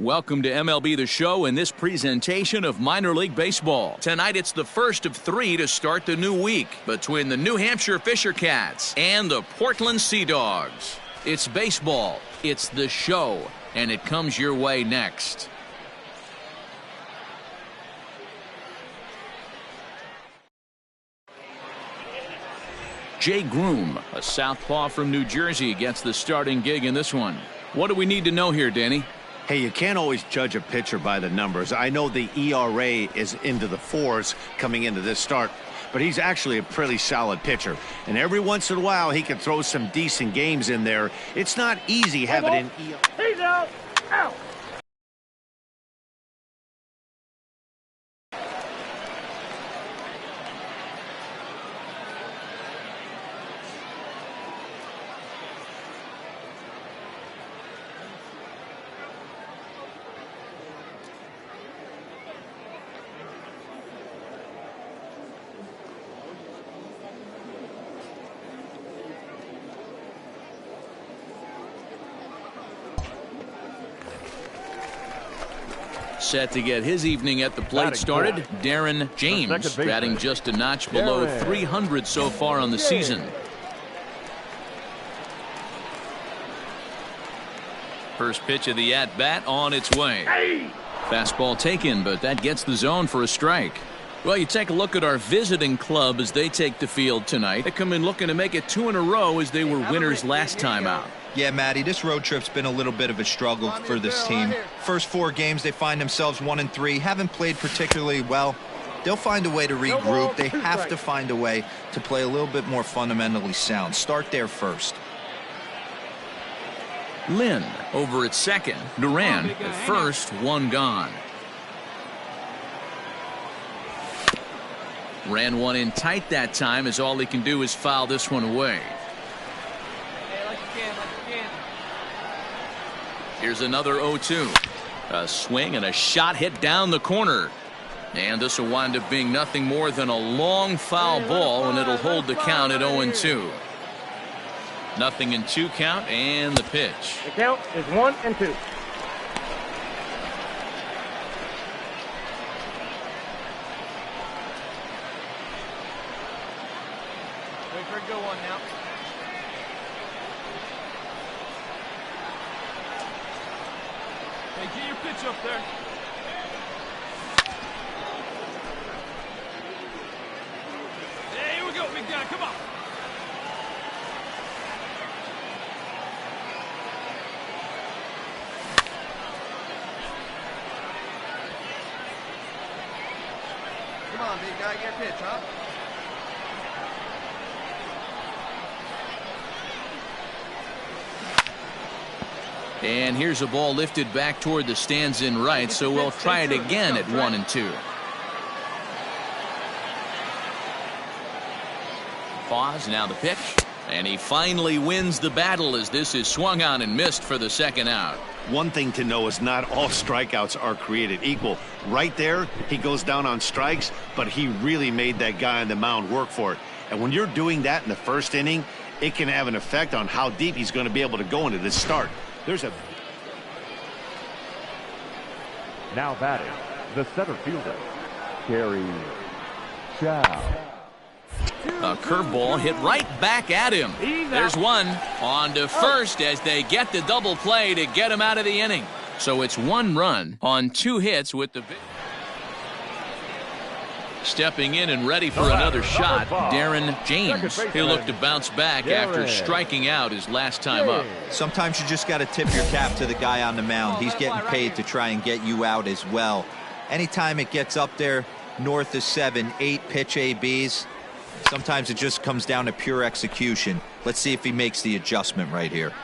Welcome to MLB The Show in this presentation of minor league baseball. Tonight it's the first of three to start the new week between the New Hampshire Fisher Cats and the Portland Sea Dogs. It's baseball, it's The Show, and it comes your way next. Jay Groom, a southpaw from New Jersey, gets the starting gig in this one. What do we need to know here, Danny? Hey, you can't always judge a pitcher by the numbers. I know the ERA is into the 4s coming into this start, but he's actually a pretty solid pitcher. And every once in a while, he can throw some decent games in there. It's not easy having an ERA. He's out. Out. Set to get his evening at the plate started, Darren James, batting just a notch below 300 so far on the season. First pitch of the at-bat on its way. Fastball taken, but that gets the zone for a strike. Well, you take a look at our visiting club as they take the field tonight. They come in looking to make it 2 in a row as they were winners last time out. Yeah, Matty, this road trip's been a little bit of a struggle for this team. First 4 games, they find themselves 1-3, haven't played particularly well. They'll find a way to regroup. They have to find a way to play a little bit more fundamentally sound. Start there first. Lynn over at second. Duran at first, 1 gone. Ran one in tight that time, as all he can do is foul this one away. Here's another 0-2. A swing and a shot hit down the corner. And this will wind up being nothing more than a long foul ball, and it'll hold the count at 0-2. Nothing in 2 count, and the pitch. The count is 1-2. Wait for a good one now. Hey, get your pitch up there. Hey, here we go, big guy. Come on. Come on, big guy. Get your pitch, huh? And here's a ball lifted back toward the stands in right, so we'll try it again at 1-2. Pause, now the pitch. And he finally wins the battle as this is swung on and missed for the second out. One thing to know is not all strikeouts are created equal. Right there, he goes down on strikes, but he really made that guy on the mound work for it. And when you're doing that in the first inning, it can have an effect on how deep he's going to be able to go into this start. There's a now batting the center fielder, Gary Chow. A curveball hit right back at him. There's one. On to first as they get the double play to get him out of the inning. So it's 1 run on 2 hits with the stepping in and ready for another shot, Darren James. He'll look to bounce back after striking out his last time up. Sometimes you just got to tip your cap to the guy on the mound. He's getting paid to try and get you out as well. Anytime it gets up there north of 7, 8 pitch ABs, sometimes it just comes down to pure execution. Let's see if he makes the adjustment right here.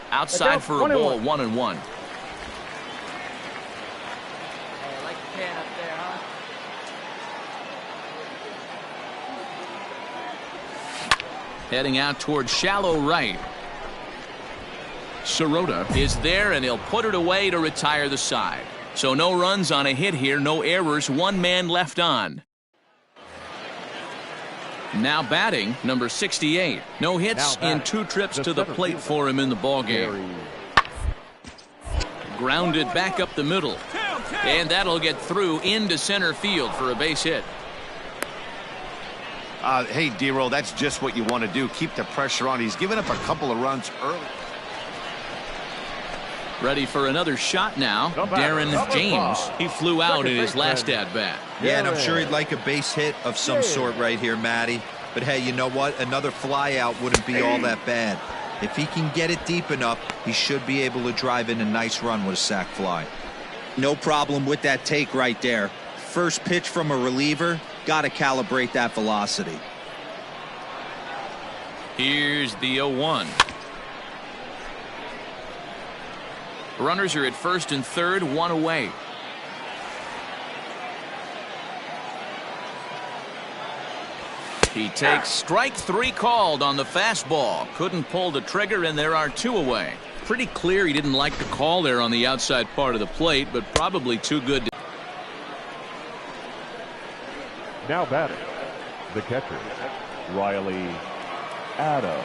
Outside for a ball, 1-1. Hey, I like the can up there, huh? Heading out towards shallow right. Sirota is there, and he'll put it away to retire the side. So no runs on a hit here, no errors, 1 man left on. Now batting, number 68. No hits in 2 trips to the plate for him in the ballgame. Grounded back up the middle. And that'll get through into center field for a base hit. Hey, D-Roll, that's just what you want to do. Keep the pressure on. He's given up a couple of runs early. Ready for another shot now. Darren James. He flew out in his last at-bat. Yeah, and I'm sure he'd like a base hit of some sort right here, Matty. But hey, you know what? Another fly out wouldn't be all that bad. If he can get it deep enough, he should be able to drive in a nice run with a sac fly. No problem with that take right there. First pitch from a reliever, got to calibrate that velocity. Here's the 0-1. Runners are at first and third, 1 away. He takes strike 3 called on the fastball. Couldn't pull the trigger, and there are 2 away. Pretty clear he didn't like the call there on the outside part of the plate, but probably too good to... Now batting, the catcher, Riley Adams.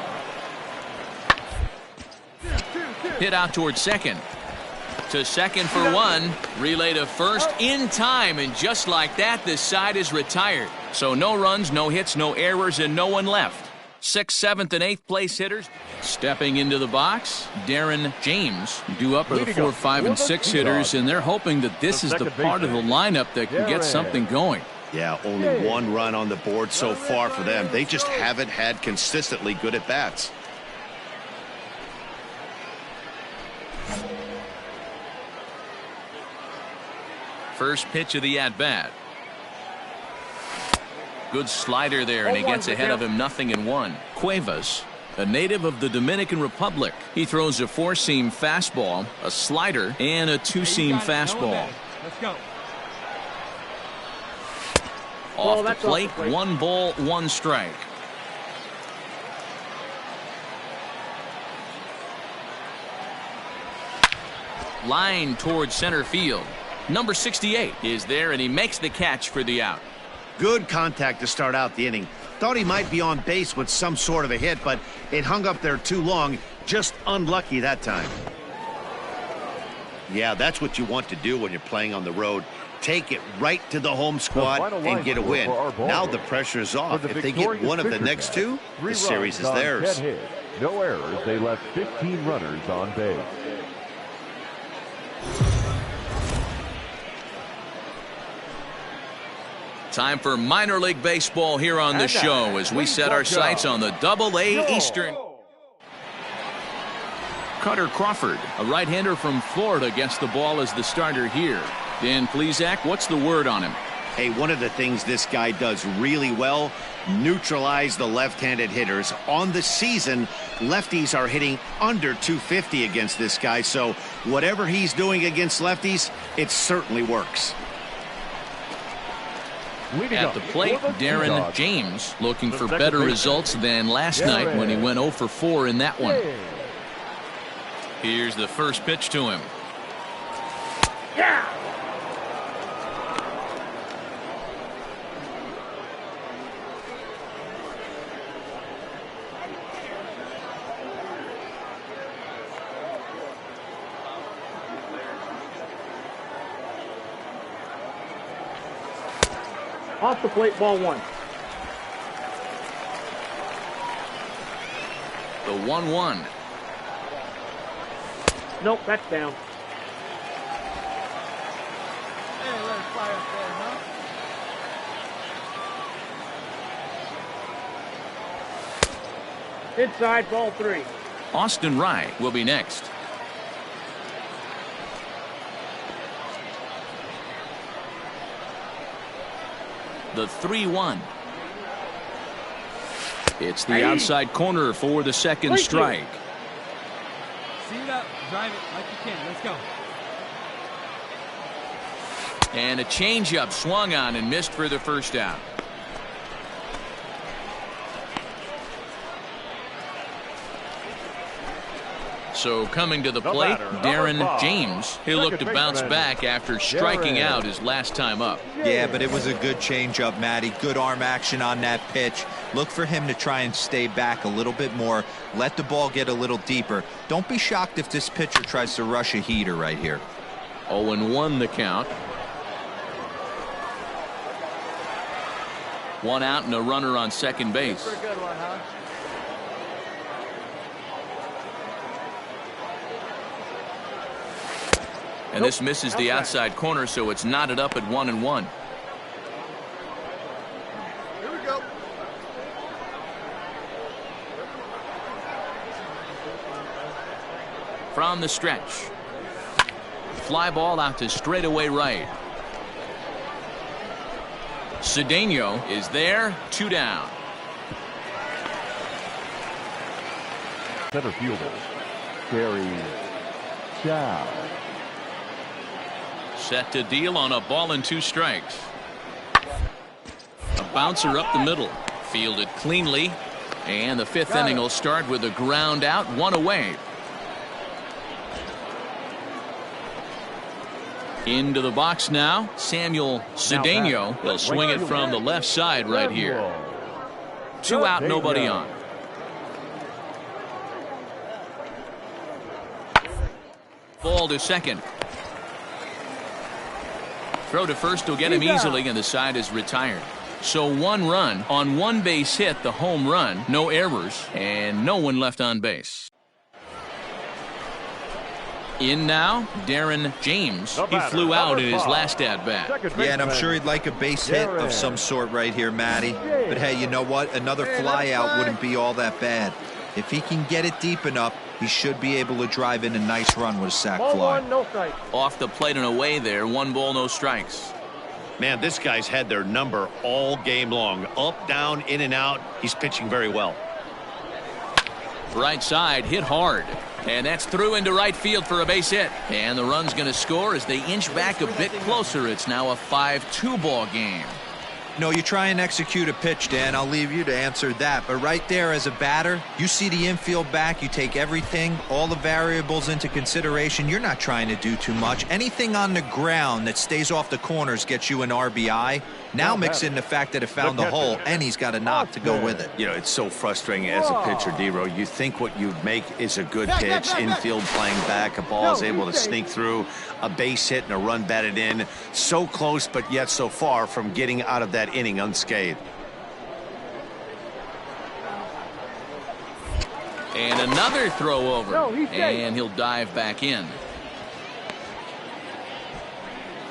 Hit out towards second. To second for 1. Relay to first in time, and just like that, this side is retired. So no runs, no hits, no errors, and no one left. 6th, 7th, and 8th place hitters. Stepping into the box, Darren James. Due up are the 4, 5, and 6 hitters, and they're hoping that this is the part of the lineup that can get something going. Yeah, only 1 run on the board so far for them. They just haven't had consistently good at-bats. First pitch of the at-bat. Good slider there, and he gets ahead of him 0-1. Cuevas, a native of the Dominican Republic. He throws a 4-seam fastball, a slider, and a 2-seam fastball. Let's go. Off the plate, 1 ball, 1 strike. Line towards center field. Number 68 is there, and he makes the catch for the out. Good contact to start out the inning. Thought he might be on base with some sort of a hit, but it hung up there too long. Just unlucky that time. Yeah, that's what you want to do when you're playing on the road. Take it right to the home squad and get a win. Now the pressure is off. If they get one of the next 2, the series is theirs. No errors. They left 15 runners on base. Time for minor league baseball here on the show as we set our sights on the Double-A Eastern. Cutter Crawford, a right-hander from Florida, gets the ball as the starter here. Dan Plesac, what's the word on him? Hey, one of the things this guy does really well, neutralize the left-handed hitters. On the season, lefties are hitting under 250 against this guy, so whatever he's doing against lefties, it certainly works. At the plate, Darren James looking for better results than last night when he went 0 for 4 in that one. Here's the first pitch to him. Off the plate, ball 1. The 1-1. Nope, that's down. Hey, let it fly up there, huh? Inside, ball 3. Austin Wright will be next. The 3-1. It's the outside corner for the second strike. See it up, drive it like you can. Let's go. And a changeup swung on and missed for the first out. So coming to the plate, Darren James. He'll look to bounce back after striking out his last time up. Yeah, but it was a good changeup, Matty. Good arm action on that pitch. Look for him to try and stay back a little bit more. Let the ball get a little deeper. Don't be shocked if this pitcher tries to rush a heater right here. 0-1 the count. 1 out and a runner on second base. Good one, huh? And this misses the outside corner, so it's knotted up at 1-1. Here we go. From the stretch. Fly ball out to straightaway right. Cedeno is there, 2 down. Centerfielder, Gary Chow. Set to deal on a ball and 2 strikes. A bouncer up the middle. Fielded cleanly. And the 5th inning will start with a ground out, 1 away. Into the box now, Samuel Cedeno. He'll swing it from the left side right here. 2 out, nobody on. Ball to second. Throw to first will get him easily, and the side is retired. So 1 run on 1 base hit, the home run, no errors, and no one left on base. In now, Darren James. He flew out in his last at-bat. Yeah, and I'm sure he'd like a base hit of some sort right here, Matty. But hey, you know what? Another fly out wouldn't be all that bad. If he can get it deep enough, he should be able to drive in a nice run with a sac fly. No strike. Off the plate and away there, 1 ball, no strikes. Man, this guy's had their number all game long. Up, down, in and out. He's pitching very well. Right side, hit hard. And that's through into right field for a base hit. And the run's going to score as they inch back a bit closer. It's now a 5-2 ball game. No, you try and execute a pitch, Dan. I'll leave you to answer that. But right there as a batter, you see the infield back. You take everything, all the variables into consideration. You're not trying to do too much. Anything on the ground that stays off the corners gets you an RBI. Now mix in the fact that it found the hole, and he's got a knock to go with it. You know, it's so frustrating as a pitcher, D-Row. You think what you make is a good pitch. Infield playing back. A ball is able to sneak through. A base hit and a run batted in. So close, but yet so far from getting out of that inning unscathed. And another throw over. And he'll dive back in.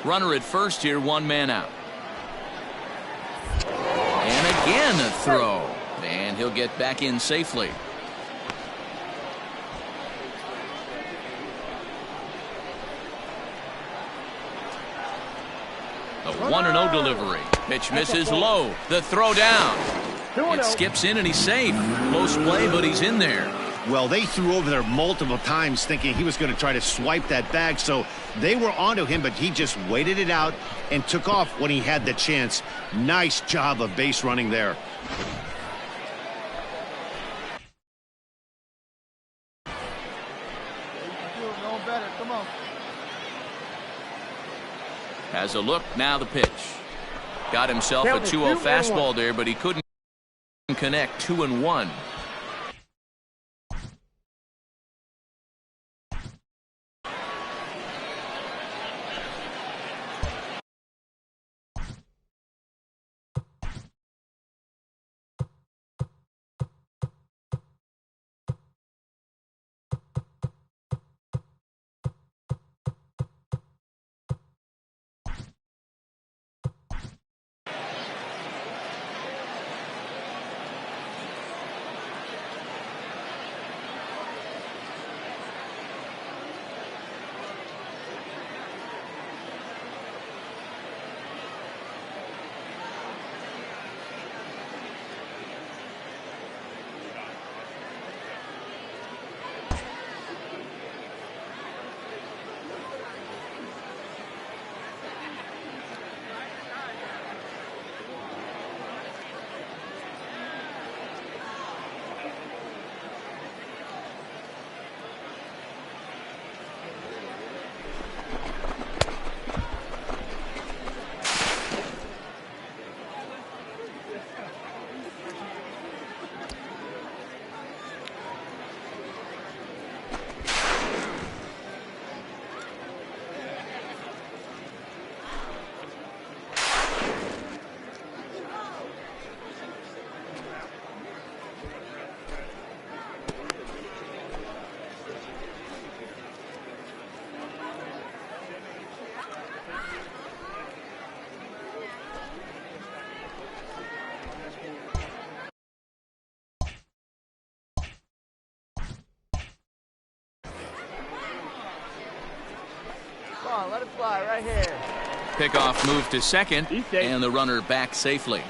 Runner at first here, 1 man out. And again a throw. And he'll get back in safely. The 1-0 delivery. Pitch misses low. The throw down. It skips in and he's safe. Close play, but he's in there. Well, they threw over there multiple times thinking he was going to try to swipe that bag, so they were onto him, but he just waited it out and took off when he had the chance. Nice job of base running there. Come on. Has a look, now the pitch. Got himself a 2-0 fastball there, but he couldn't connect. 2-1. Let it fly right here. Pickoff move to second, and the runner back safely.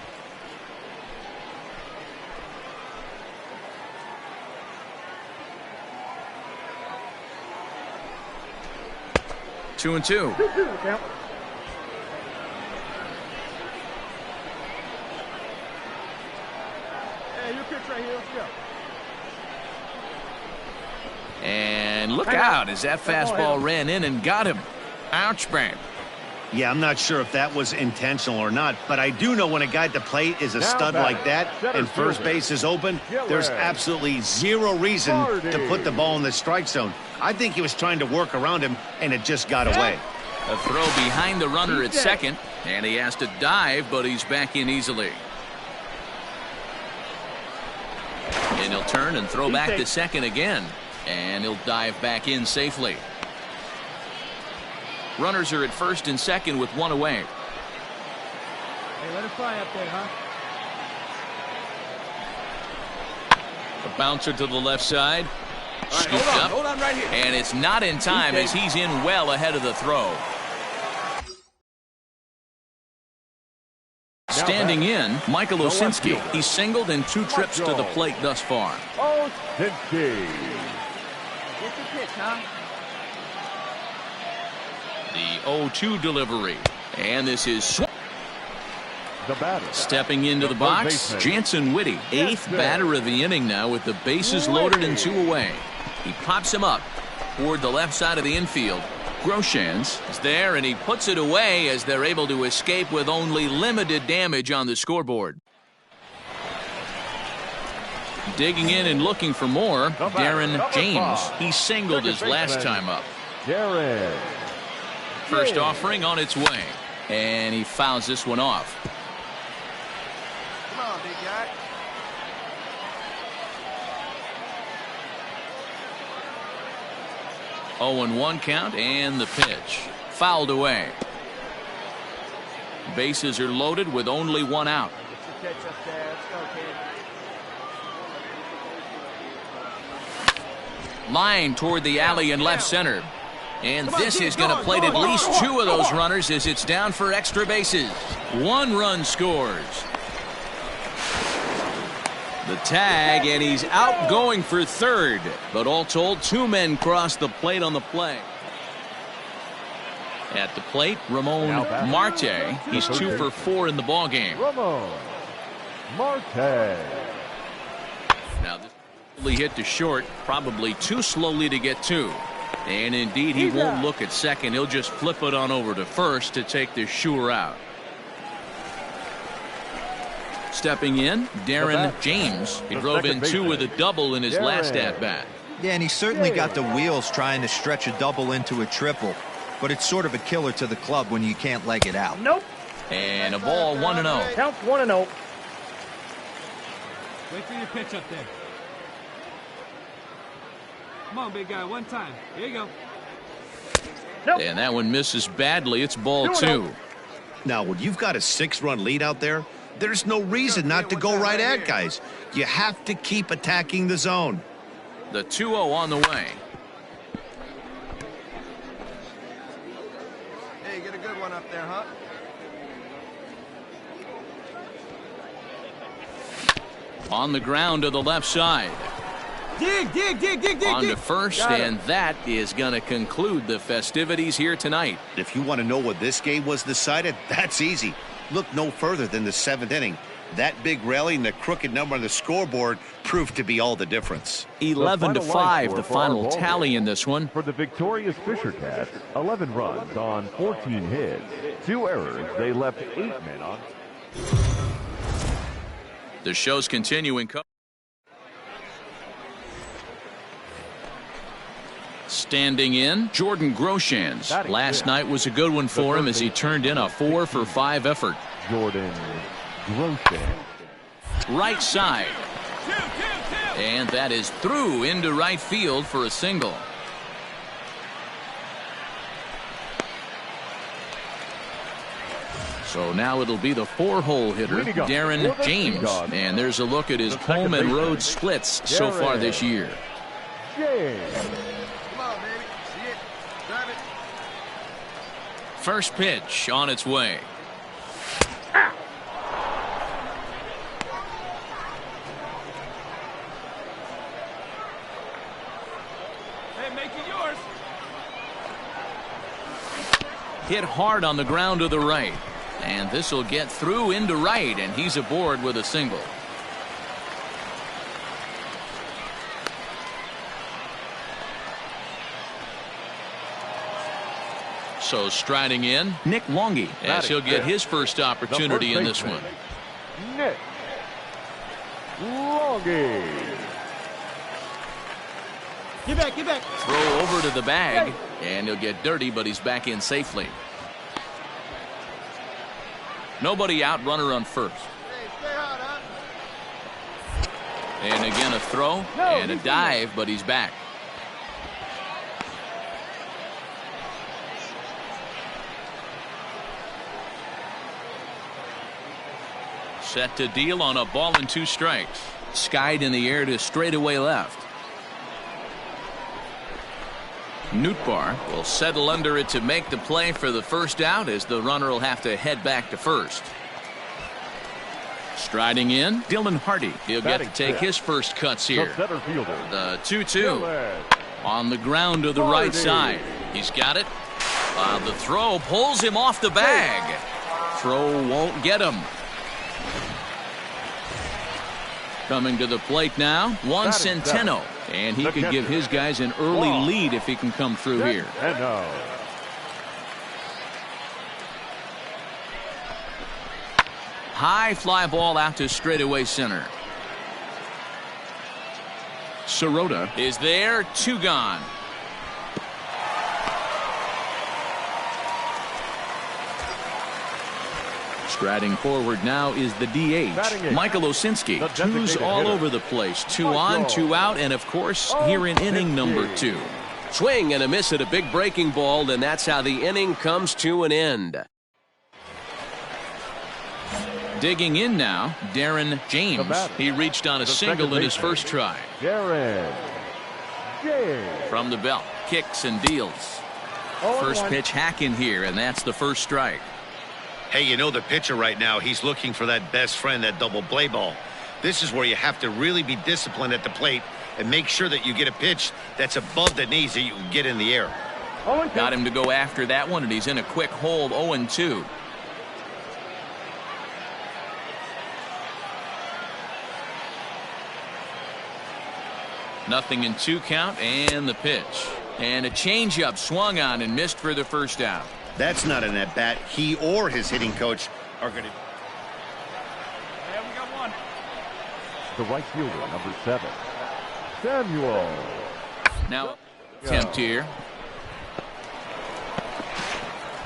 Two and two. Count. Hey, your pitch right here. Let's go. And look out as that fastball ran in and got him. Ouch, bang. Yeah, I'm not sure if that was intentional or not, but I do know when a guy at the plate is a stud like that and first base is open, there's absolutely zero reason to put the ball in the strike zone. I think he was trying to work around him, and it just got away. A throw behind the runner at second, and he has to dive, but he's back in easily. And he'll turn and throw back to second again, and he'll dive back in safely. Runners are at first and second with one away. Hey, let it fly up there, huh? A bouncer to the left side. Scooped up. Hold on right here. And it's not in time as he's in well ahead of the throw. Standing in, Michael Osinski. He's singled in 2 trips to the plate thus far. Osinski. What's your pitch, huh? The 0-2 delivery. And this is The batter. stepping into the box, Jansen Whitty, 8th batter of the inning now with the bases loaded and 2 away. He pops him up toward the left side of the infield. Groshans is there, and he puts it away as they're able to escape with only limited damage on the scoreboard. Digging in and looking for more, Darren James. He singled his last time up. Darren. First offering on its way, and he fouls this one off. Come on, big guy. Oh, and 1 count, and the pitch. Fouled away. Bases are loaded with only 1 out. Get your pitch up there. Let's go, kid. Line toward the alley in left center. And this is going to plate at least 2 of those runners as it's down for extra bases. 1 run scores. The tag, and he's out going for third. But all told, 2 men cross the plate on the play. At the plate, Ramon Marte. He's 2 for 4 in the ballgame. Ramon Marte. Now this hit to short, probably too slowly to get to. And indeed, he won't look at second. He'll just flip it on over to first to take the sure out. Stepping in, Darren James. He drove in 2 with a double in his last at-bat. Yeah, and he certainly got the wheels trying to stretch a double into a triple. But it's sort of a killer to the club when you can't leg it out. Nope. And a ball 1-0. Count 1-0. Wait for your pitch up there. Come on, big guy. 1 time. Here you go. Nope. And that one misses badly. It's ball 2. Now, when you've got a 6-run lead out there, there's no reason not to go right at guys. You have to keep attacking the zone. The 2-0 on the way. Hey, get a good one up there, huh? On the ground to the left side. Dig. On to first, and that is going to conclude the festivities here tonight. If you want to know what this game was decided, that's easy. Look no further than the 7th inning. That big rally and the crooked number on the scoreboard proved to be all the difference. 11-5, the final tally in this one. For the victorious Fisher Cats, 11 runs on 14 hits. 2 errors. They left 8 men on. The show's continuing. Standing in, Jordan Groshans. Last night was a good one for him as he turned in a 4 for 5 effort. Jordan Groshans. Right side. And that is through into right field for a single. So now it'll be the 4-hole hitter, Darren James. And there's a look at his home and road splits so far this year. First pitch on its way. Hey, make it yours. Hit hard on the ground to the right. And this will get through into right, and he's aboard with a single. So striding in, Nick Longy, as he'll get his first opportunity in this one. Nick Longy. Get back, get back. Throw over to the bag, and he'll get dirty, but he's back in safely. Nobody out, runner on first. And again a throw and a dive, but he's back. Set to deal on a ball and 2 strikes. Skied in the air to straightaway left. Nootbaar will settle under it to make the play for the first out, as the runner will have to head back to first. Striding in, Dylan Hardy. He'll get to take his first cuts here. Centerfielder. The 2-2 on the ground to the right side. He's got it. The throw pulls him off the bag. Throw won't get him. Coming to the plate now, Juan Centeno. And he could give his guys an early lead if he can come through here. High fly ball out to straightaway center. Sirota is there, 2 gone. Striding forward now is the DH, Michael Osinski. 2's all over the place. 2 on, 2 out, and of course, here in inning number 2. Swing and a miss at a big breaking ball, and that's how the inning comes to an end. Digging in now, Darren James. He reached on a single in his first try. Darren James. From the belt, kicks and deals. First pitch hack in here, and that's the first strike. Hey, you know the pitcher right now, he's looking for that best friend, that double play ball. This is where you have to really be disciplined at the plate and make sure that you get a pitch that's above the knees that you can get in the air. Got him to go after that one, and he's in a quick hold, 0-2. Nothing in 2 count, and the pitch. And a changeup swung on and missed for the first out. That's not an at-bat. He or his hitting coach are going to... Yeah, we got one. The right fielder, number 7, Samuel. Now, attempt here.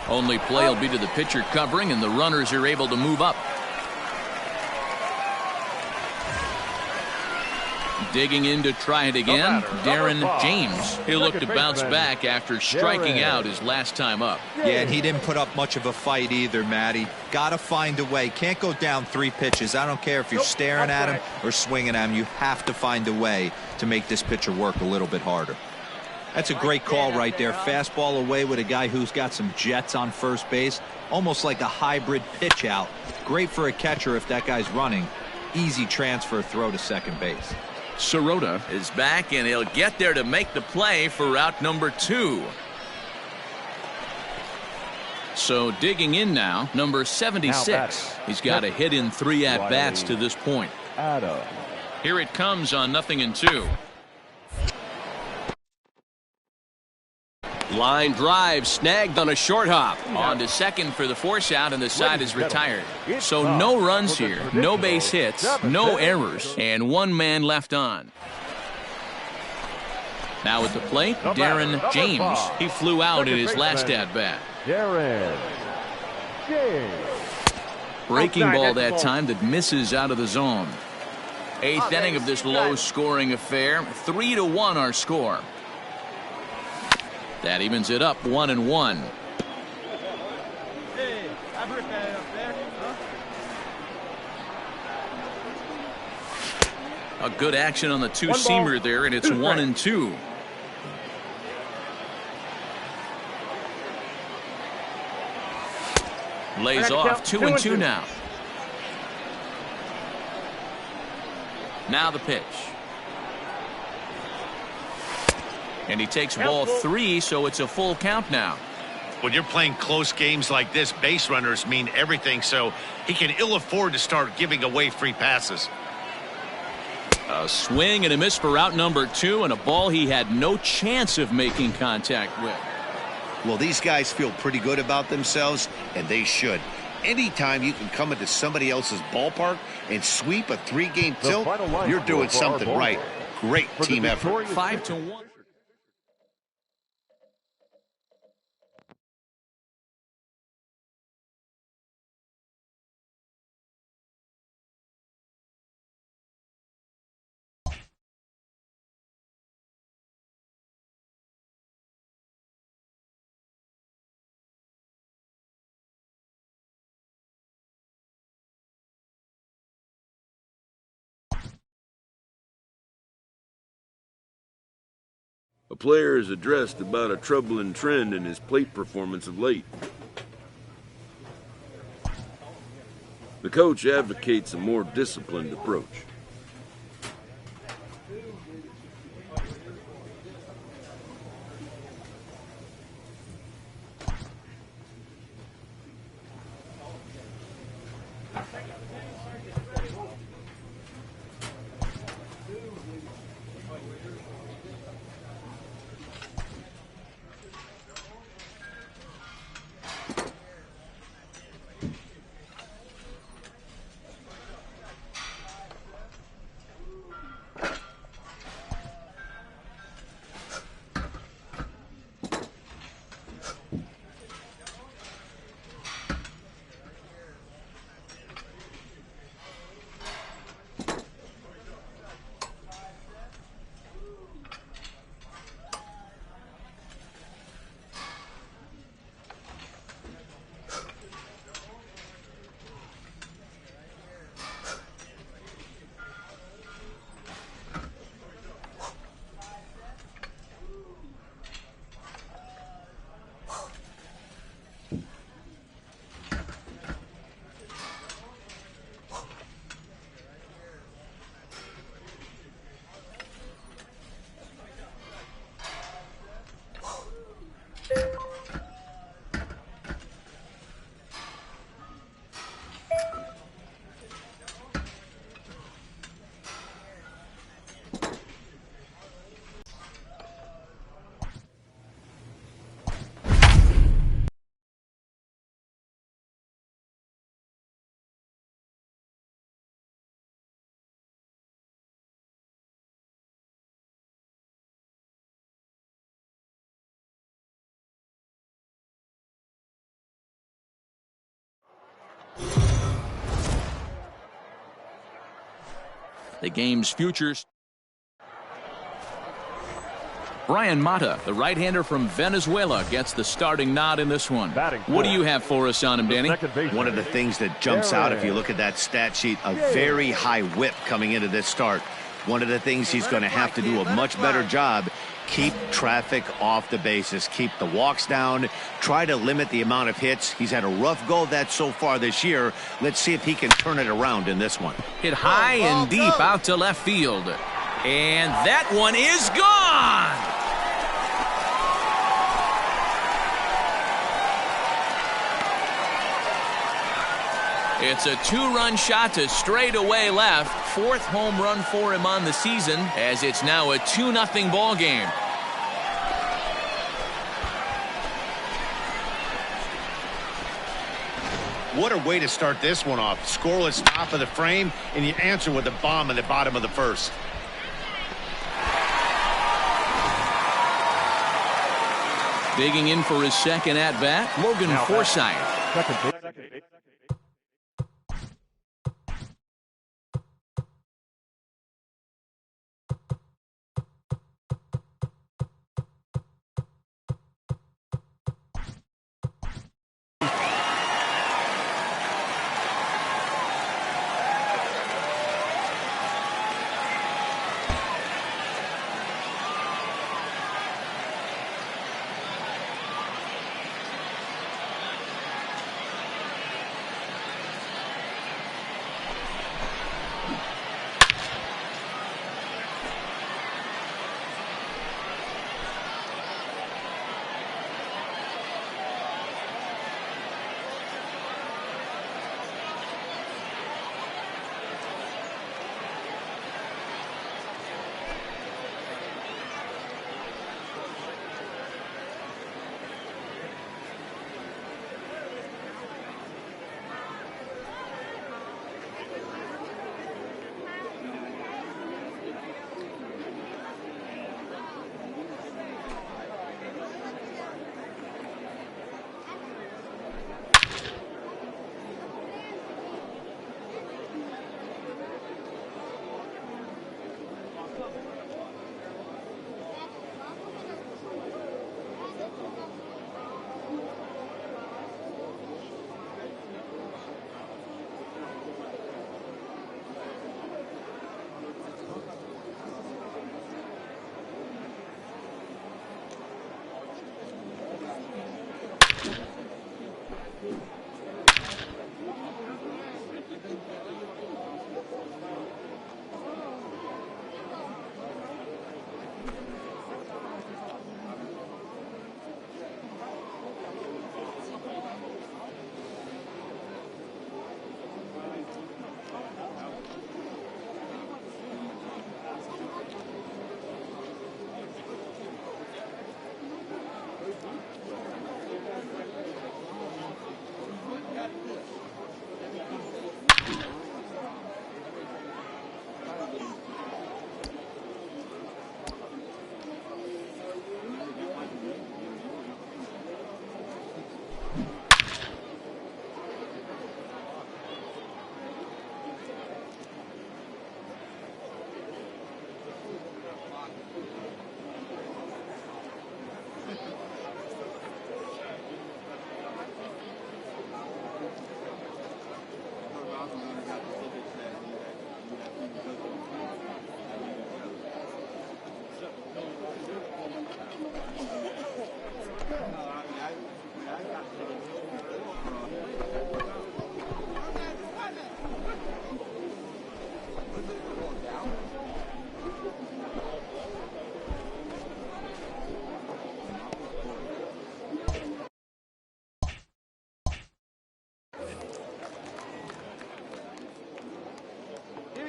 Only play will be to the pitcher covering, and the runners are able to move up. Digging in to try it again, Darren James. He'll look to bounce back after striking out his last time up. Yeah, and he didn't put up much of a fight either, Matty. Got to find a way. Can't go down 3 pitches. I don't care if you're staring at him or swinging at him. You have to find a way to make this pitcher work a little bit harder. That's a great call right there. Fastball away with a guy who's got some jets on first base. Almost like a hybrid pitch out. Great for a catcher if that guy's running. Easy transfer throw to second base. Sirota is back, and he'll get there to make the play for route number 2. So digging in now, number 76. He's got a hit in 3 at-bats to this point. Here it comes on 0-2. Line drive snagged on a short hop. On to second for the force out, and the side is retired. So no runs here, no base hits, no errors, and 1 man left on. Now at the plate, Darren James. He flew out in his last at-bat. Darren James. Breaking ball that time that misses out of the zone. 8th inning of this low-scoring affair. 3-1 our score. That evens it up, 1-1. Hey, I heard that up there. Huh? A good action on the 2-seamer there, and it's 1-2. Lays off 2-2 now. Now the pitch. And he takes ball 3, so it's a full count now. When you're playing close games like this, base runners mean everything, so he can ill afford to start giving away free passes. A swing and a miss for out number 2, and a ball he had no chance of making contact with. Well, these guys feel pretty good about themselves, and they should. Anytime you can come into somebody else's ballpark and sweep a 3-game tilt, you're doing something right. Great team effort. 5-1. A player is addressed about a troubling trend in his plate performance of late. The coach advocates a more disciplined approach. The game's futures. Brian Mata, the right-hander from Venezuela, gets the starting nod in this one. What do you have for us on him, Danny? One of the things that jumps out if you look at that stat sheet, a very high whip coming into this start. One of the things he's going to have to do a much better job, keep traffic off the bases, keep the walks down, try to limit the amount of hits. He's had a rough go of that so far this year. Let's see if he can turn it around in this one. Hit high and deep out to left field. And that one is gone! It's a 2-run shot to straightaway left. 4th home run for him on the season, as it's now a 2-0 ball game. What a way to start this one off. Scoreless top of the frame, and you answer with a bomb in the bottom of the first. Digging in for his second at-bat, Logan Forsythe.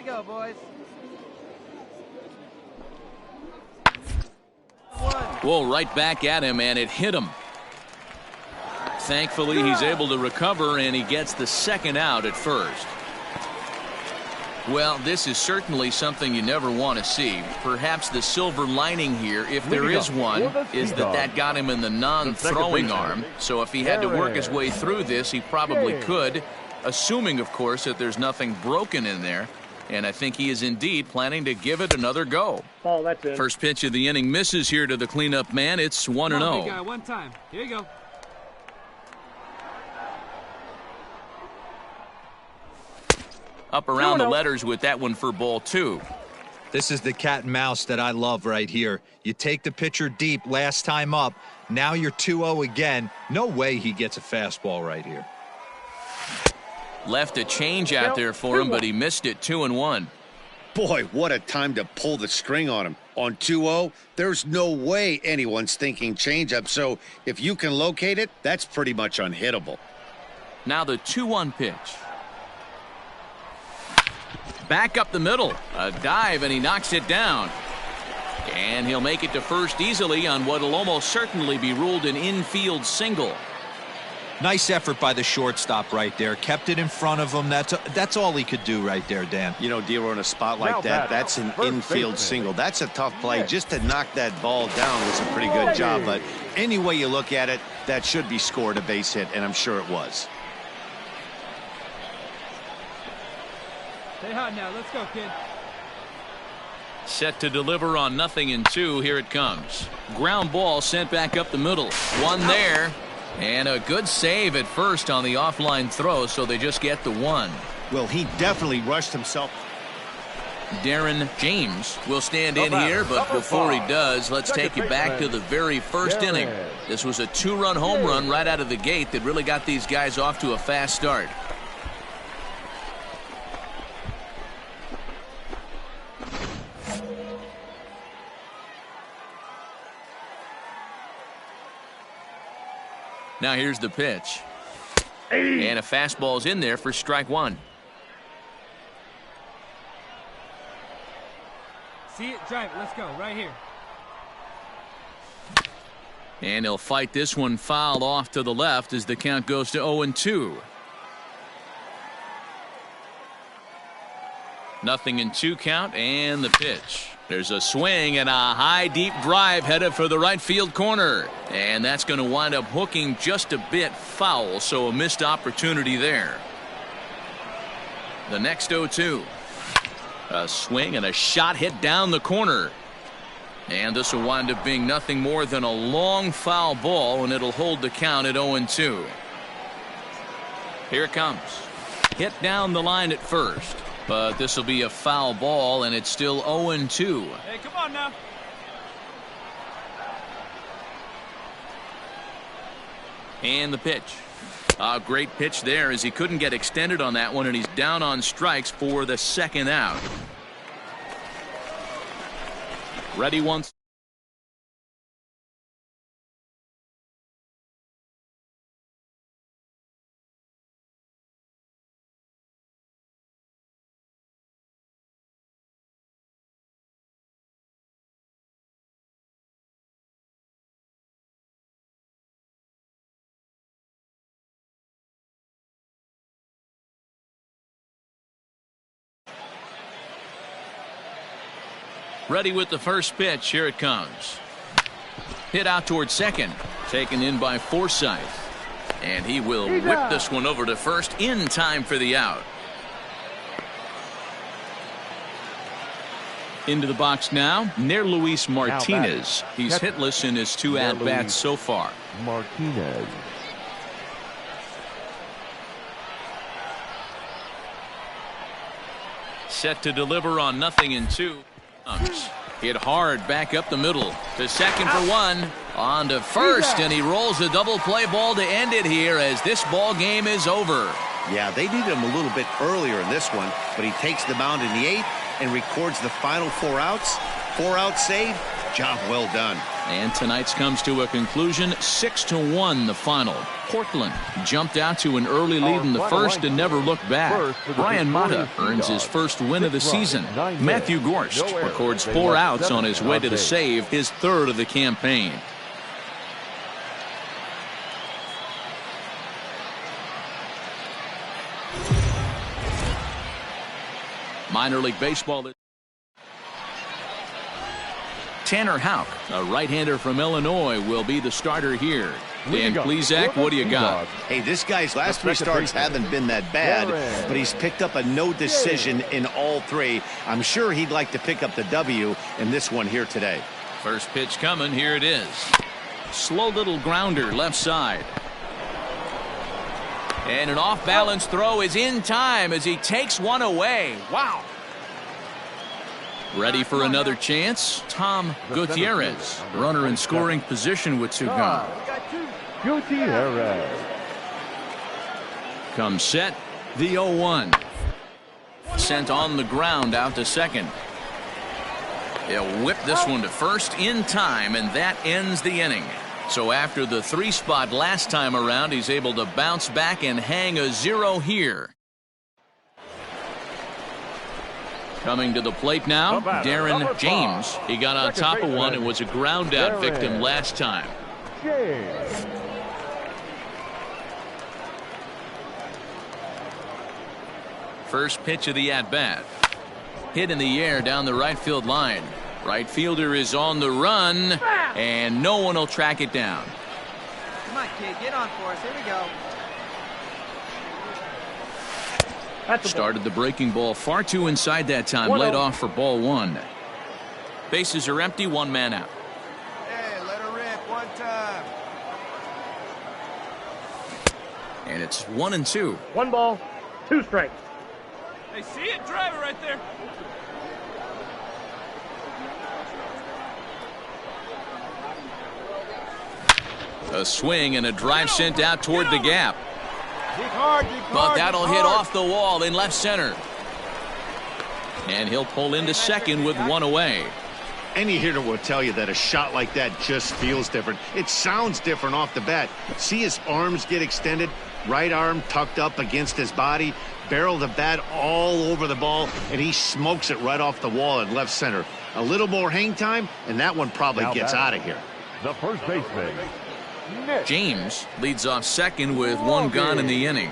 Go, boys. Well, right back at him, and it hit him. Thankfully, he's able to recover, and he gets the second out at first. Well, this is certainly something you never want to see. Perhaps the silver lining here, if there is one, is that got him in the non-throwing arm. So if he had to work his way through this, he probably could, assuming, of course, that there's nothing broken in there. And I think he is indeed planning to give it another go. Oh, that's it. First pitch of the inning misses here to the cleanup man. It's 1-0. Big guy, one time. Here you go. Up around the letters with that one for ball 2. This is the cat and mouse that I love right here. You take the pitcher deep last time up. Now you're 2-0 again. No way he gets a fastball right here. Left a change out there for him, but he missed it. 2-1. Boy, what a time to pull the string on him. On 2-0, there's no way anyone's thinking changeup. So if you can locate it, that's pretty much unhittable. Now the 2-1 pitch. Back up the middle. A dive, and he knocks it down. And he'll make it to first easily on what will almost certainly be ruled an infield single. Nice effort by the shortstop right there. Kept it in front of him. That's all he could do right there, Dan. You know, D'Lo, in a spot like that, that's an infield single. That's a tough play. Just to knock that ball down was a pretty good job. But any way you look at it, that should be scored a base hit, and I'm sure it was. Stay hot now. Let's go, kid. Set to deliver on 0-2. Here it comes. Ground ball sent back up the middle. One there. And a good save at first on the offline throw, so they just get the 1. Well, he definitely rushed himself. Darren James will stand in here, but before he does, let's take you back to the very first inning. This was a 2-run home run right out of the gate that really got these guys off to a fast start. Now here's the pitch. And a fastball's in there for strike 1. See it, drive it. Let's go right here. And he'll fight this one fouled off to the left as the count goes to 0-2. 0-2 count, and the pitch. There's a swing and a high deep drive headed for the right field corner, and that's going to wind up hooking just a bit foul, so a missed opportunity there. The next 0-2. A swing and a shot hit down the corner. And this will wind up being nothing more than a long foul ball, and it'll hold the count at 0-2. Here it comes. Hit down the line at first, but this will be a foul ball, and it's still 0-2. Hey, come on now. And the pitch. A great pitch there as he couldn't get extended on that one, and he's down on strikes for the second out. Ready once. Ready with the first pitch. Here it comes. Hit out towards second. Taken in by Forsythe. And he will whip this one over to first in time for the out. Into the box now, Nair Luis Martinez. He's hitless in his 2 at-bats so far. Martinez. Set to deliver on 0-2. Hit hard back up the middle to second for one, on to first, and he rolls a double play ball to end it here as this ball game is over. Yeah, they needed him a little bit earlier in this one, but he takes the mound in the 8th and records the final 4 outs. 4 out save. Job well done. And tonight's comes to a conclusion, 6-1 the final. Portland jumped out to an early lead in the first and never looked back. Brian Mata earns his first win of the season. Matthew Gorst records 4 outs on his way to the save, his 3rd of the campaign. Minor League Baseball. Tanner Houck, a right-hander from Illinois, will be the starter here. Dan Plesac, what do you got? Hey, this guy's last 3 starts haven't been that bad, but he's picked up a no decision in all 3. I'm sure he'd like to pick up the W in this one here today. First pitch coming. Here it is. Slow little grounder left side. And an off-balance throw is in time as he takes one away. Wow. Ready for another chance. Tom Gutierrez, runner in scoring position with 2 gone. Gutierrez. Comes set. The 0-1. Sent on the ground out to second. He'll whip this one to first in time, and that ends the inning. So after the 3 spot last time around, he's able to bounce back and hang a 0 here. Coming to the plate now, Darren James. He got on top of one and was a ground out victim last time. First pitch of the at-bat. Hit in the air down the right field line. Right fielder is on the run, and no one will track it down. Come on, kid, get on for us. Here we go. Started the breaking ball far too inside that time. Led off for ball 1. Bases are empty. 1 man out. Hey, let her rip 1 time. And it's 1-2. 1 ball, 2 strikes. Hey, see it? Drive it right there. A swing and a drive sent out toward the gap. But that'll hit off the wall in left center. And he'll pull into second with 1 away. Any hitter will tell you that a shot like that just feels different. It sounds different off the bat. See his arms get extended, right arm tucked up against his body, barrel the bat all over the ball, and he smokes it right off the wall in left center. A little more hang time, and that one probably gets out of here. The first baseman, James leads off second with 1 gone in the inning.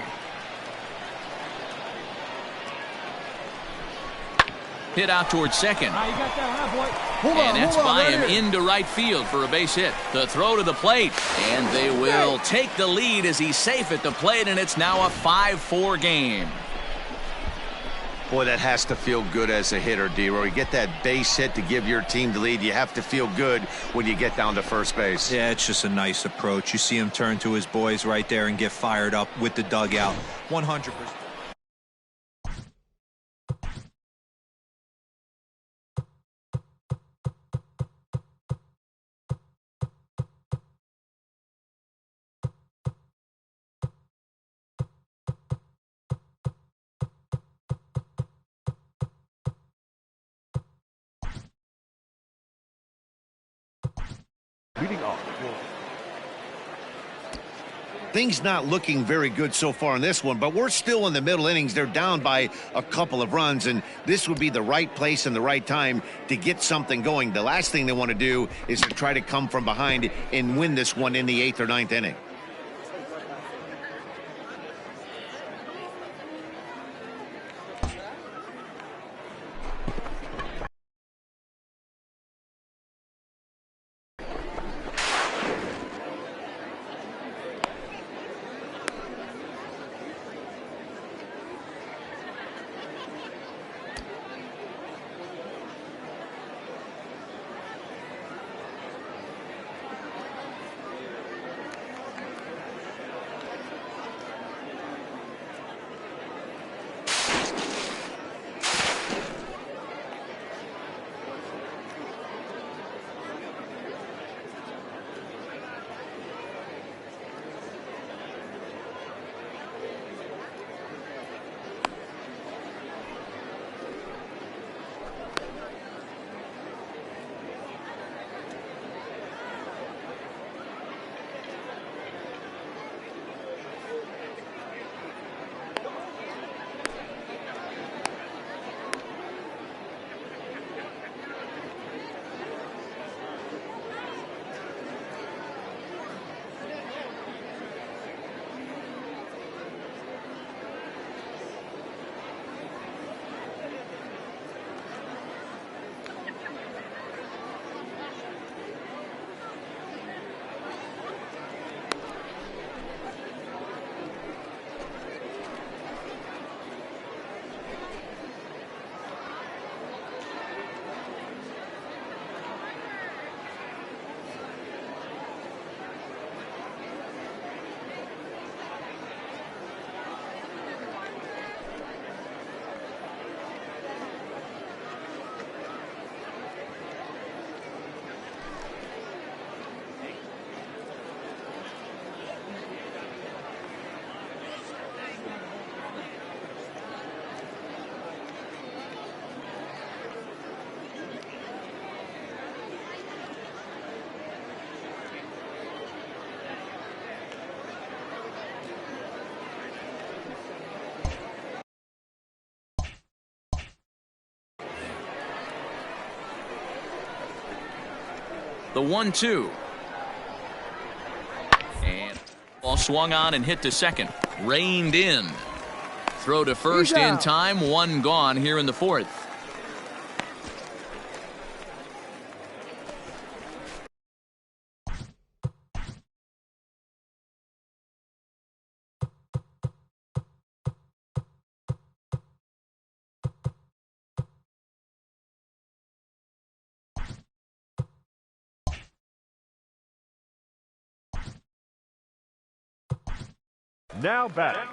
Hit out towards second. And that's by him into right field for a base hit. The throw to the plate. And they will take the lead as he's safe at the plate, and it's now a 5-4 game. Boy, that has to feel good as a hitter, D-Roy. You get that base hit to give your team the lead. You have to feel good when you get down to first base. Yeah, it's just a nice approach. You see him turn to his boys right there and get fired up with the dugout. 100%. Leading off. Things not looking very good so far in this one, but we're still in the middle innings. They're down by a couple of runs, and this would be the right place and the right time to get something going. The last thing they want to do is to try to come from behind and win this one in the 8th or 9th inning. The 1-2. And ball swung on and hit to second. Reined in. Throw to first in time. One gone here in the 4th. Now batting.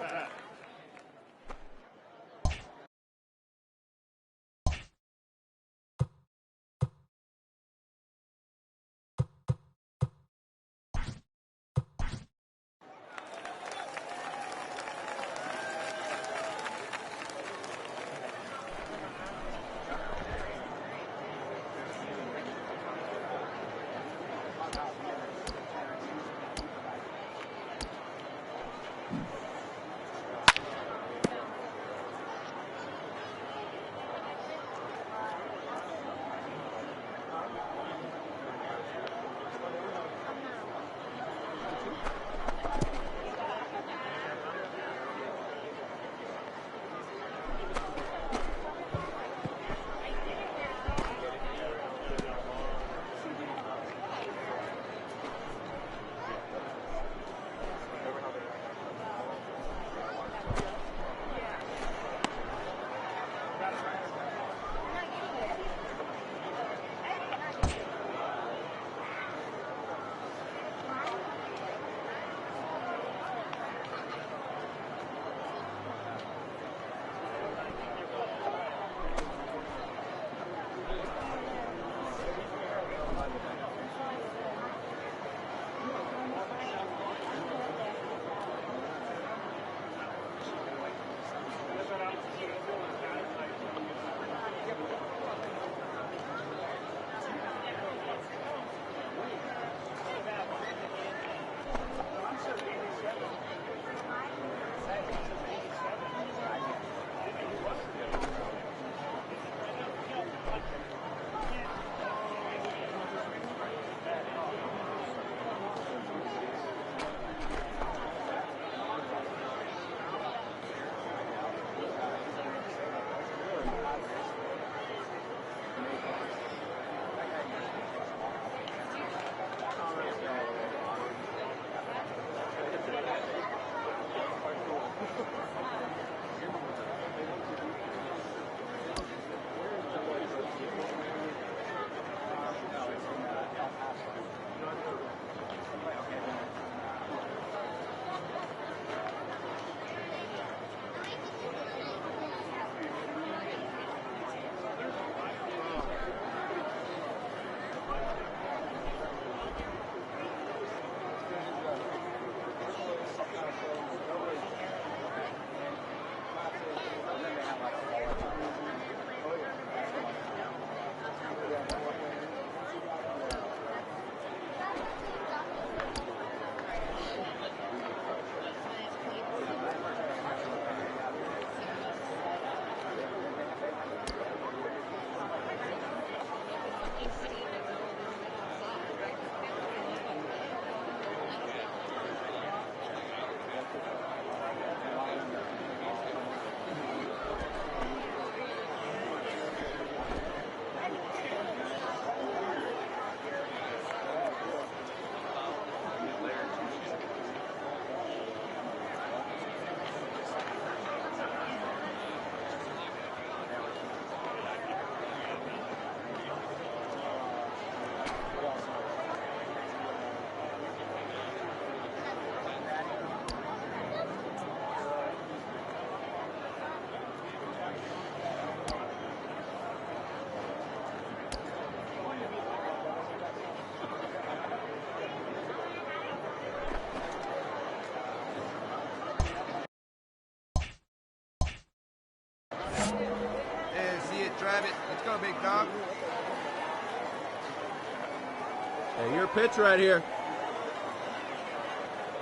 Hey, your pitch right here.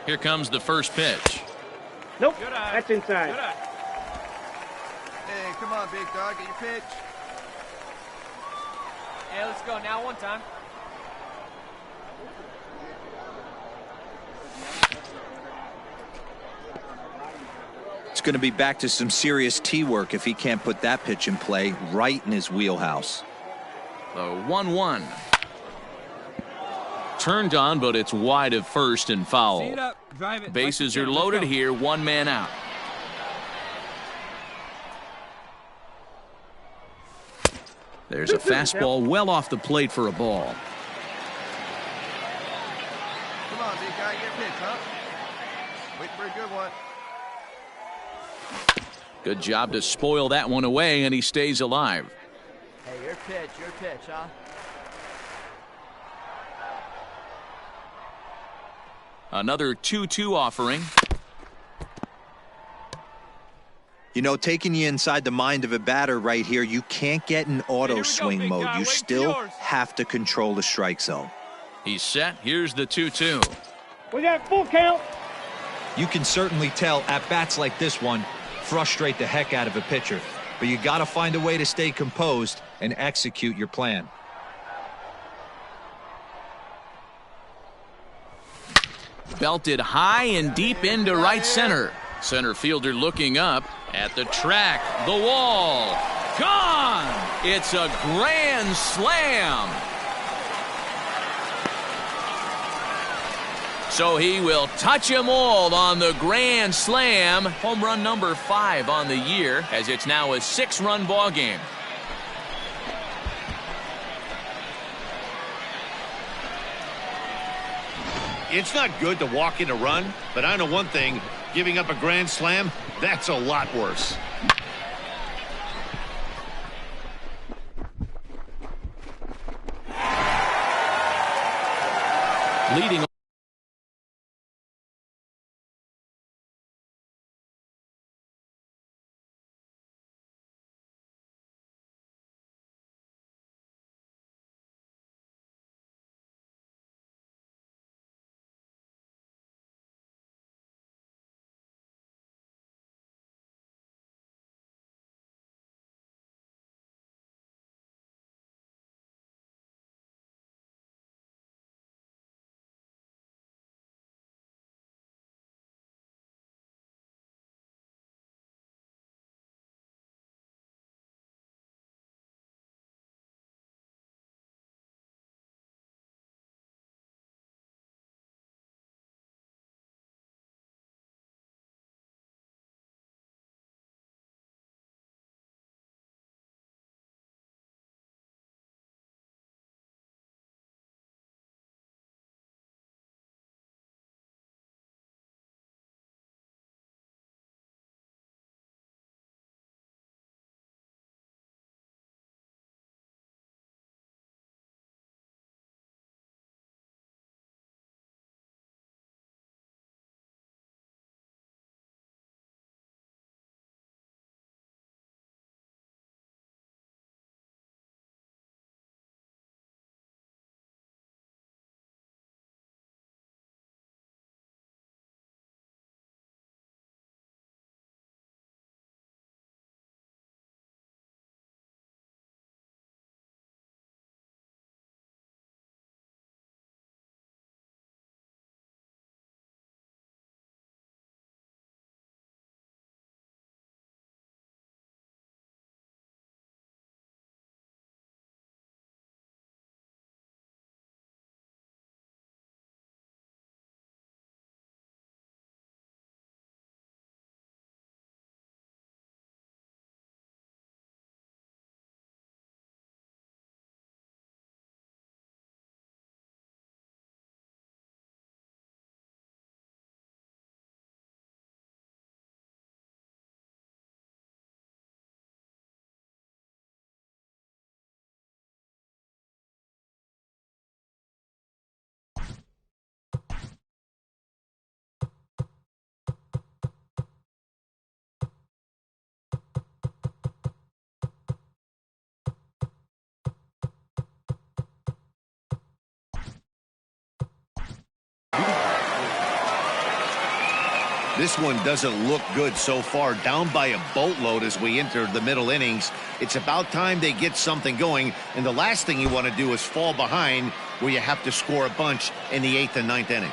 Here comes the first pitch. Nope, that's inside. Hey, come on, big dog, get your pitch. Hey, let's go now one time. It's going to be back to some serious tee work if he can't put that pitch in play right in his wheelhouse. The 1-1. Turned on, but it's wide of first and foul. See it up, drive it. Bases are loaded here, one man out. There's a fastball well off the plate for a ball. Come on, big guy, get your pitch, huh? Wait for a good one. Good job to spoil that one away, and he stays alive. Hey, your pitch, huh? Another 2-2 offering. You know, taking you inside the mind of a batter right here, you can't get in auto swing mode. You still have to control the strike zone. He's set. Here's the 2-2. We got full count. You can certainly tell at bats like this one frustrate the heck out of a pitcher, but you got to find a way to stay composed and execute your plan. Belted high and deep into right center. Center fielder looking up at the track. The wall. Gone! It's a grand slam. So he will touch 'em all on the grand slam. Home run number 5 on the year, as it's now a 6-run ball game. It's not good to walk in a run, but I know one thing, giving up a grand slam, that's a lot worse. Leading This one doesn't look good so far. Down by a boatload as we enter the middle innings. It's about time they get something going. And the last thing you want to do is fall behind where you have to score a bunch in the 8th and 9th inning.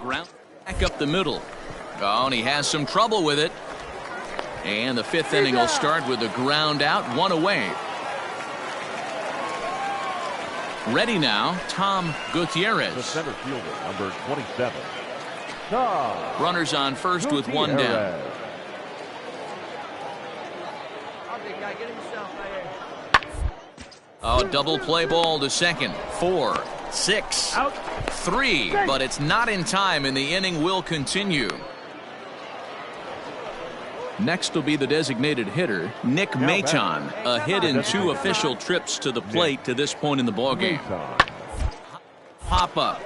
Ground back up the middle. Oh, and he has some trouble with it. And the 5th inning will start with a ground out, 1 away. Ready now, Tom Gutierrez. The center fielder, number 27. Runners on first with 1 down. Oh, double play ball to second. 4, 6, 3, but it's not in time, and the inning will continue. Next will be the designated hitter, Nick Maton. A hit in 2 official trips to the plate to this point in the ballgame. Pop up.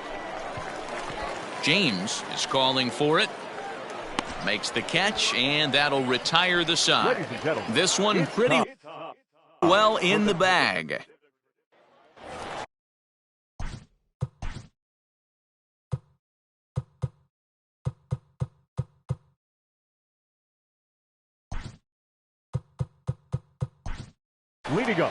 James is calling for it. Makes the catch, and that'll retire the side. This one pretty well in the bag. Leading up.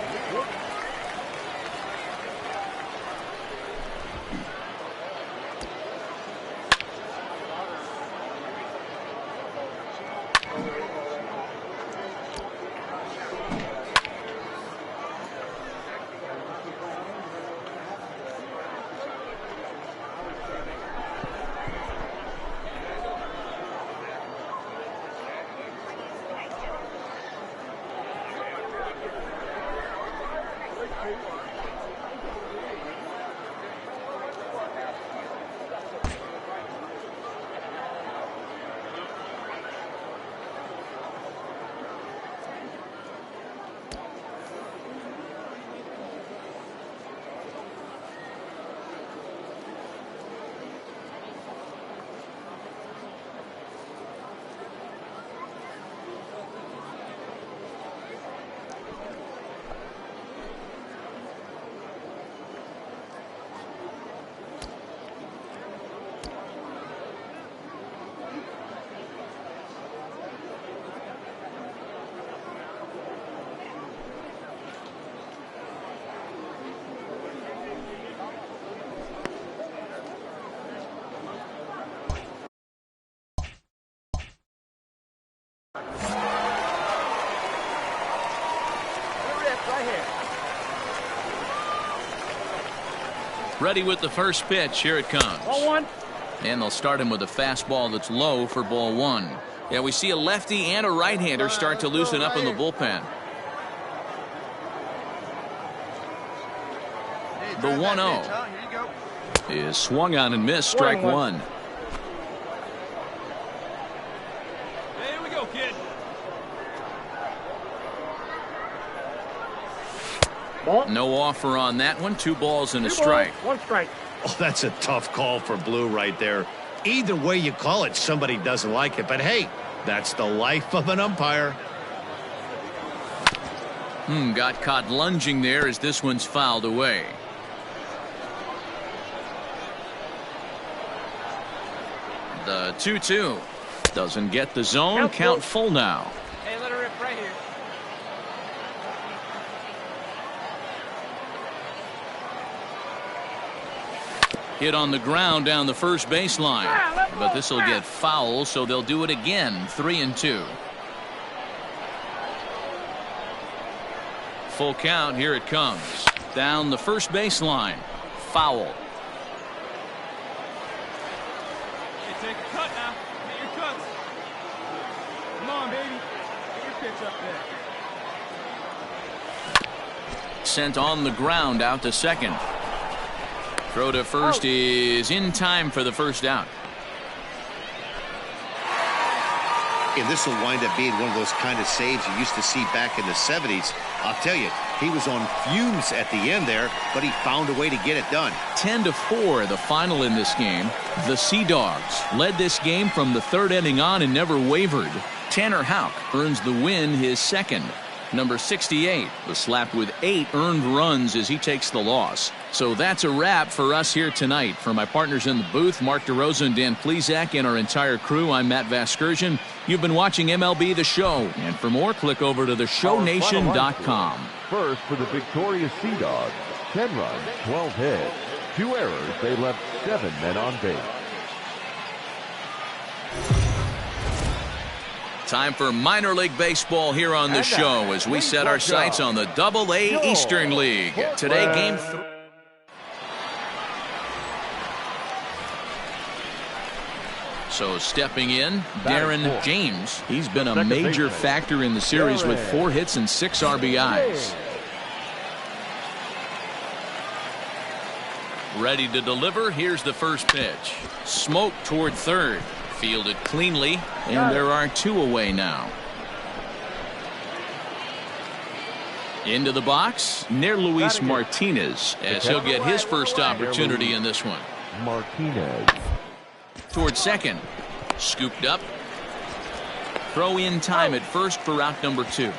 Ready with the first pitch. Here it comes. Ball one. And they'll start him with a fastball that's low for ball one. Yeah, we see a lefty and a right-hander start to loosen up in the bullpen. The 1-0 is swung on and missed. Strike one. Here we go, kid. Ball. No offer on that one. 2 balls and a strike. 1 strike. Oh, that's a tough call for Blue right there. Either way you call it, somebody doesn't like it. But hey, that's the life of an umpire. Got caught lunging there as this one's fouled away. The 2-2 doesn't get the zone. Count full now. Hey, let her rip right here. Hit on the ground down the first baseline, but this will get foul, so they'll do it again. 3-2. Full count. Here it comes. Down the first baseline. Foul. Hey, take a cut now. Get your cuts. Come on, baby. Get your pitch up there. Sent on the ground out to second. Throw to first is in time for the first out. And this will wind up being one of those kind of saves you used to see back in the 70s. I'll tell you, he was on fumes at the end there, but he found a way to get it done. 10-4 the final in this game. The Sea Dogs led this game from the 3rd inning on and never wavered. Tanner Houck earns the win, his second. Number 68 was slapped with 8 earned runs as he takes the loss. So that's a wrap for us here tonight. For my partners in the booth, Mark DeRosa and Dan Plesac, and our entire crew, I'm Matt Vasgersian. You've been watching MLB The Show. And for more, click over to theshownation.com. First for the victorious Sea Dogs. 10 runs, 12 hits. 2 errors. They left 7 men on base. Time for minor league baseball here on the show as we set our sights on the Double-A Eastern League. Today, Game 3. So stepping in, Darren James. He's been a major factor in the series with 4 hits and 6 RBIs. Ready to deliver. Here's the first pitch. Smoke toward third. Fielded cleanly, and there are 2 away now. Into the box, near Luis Martinez, as he'll get his first opportunity in this one. Martinez. Toward second. Scooped up. Throw in time at first for out number 2.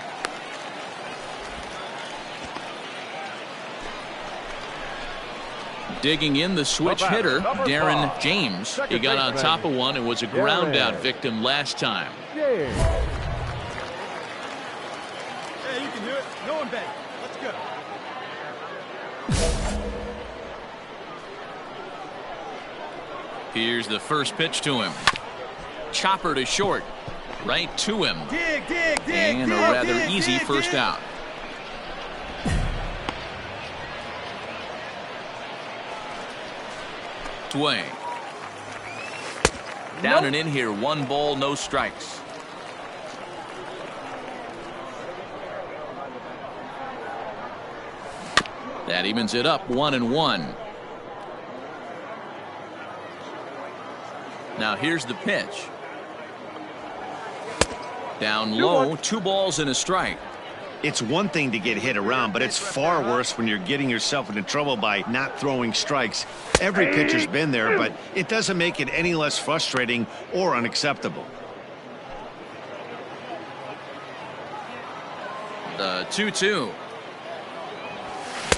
Digging in the switch hitter, Darren James. He got on top of one and was a ground out victim last time. Hey, you can do it. No one back. Let's go. Here's the first pitch to him. Chopper to short. Right to him. And a rather easy first out. Way. Down and in here. 1 ball, no strikes. That evens it up 1-1. Now here's the pitch. Down low, 2 balls and a strike. It's one thing to get hit around, but it's far worse when you're getting yourself into trouble by not throwing strikes. Every pitcher's been there, but it doesn't make it any less frustrating or unacceptable. The 2-2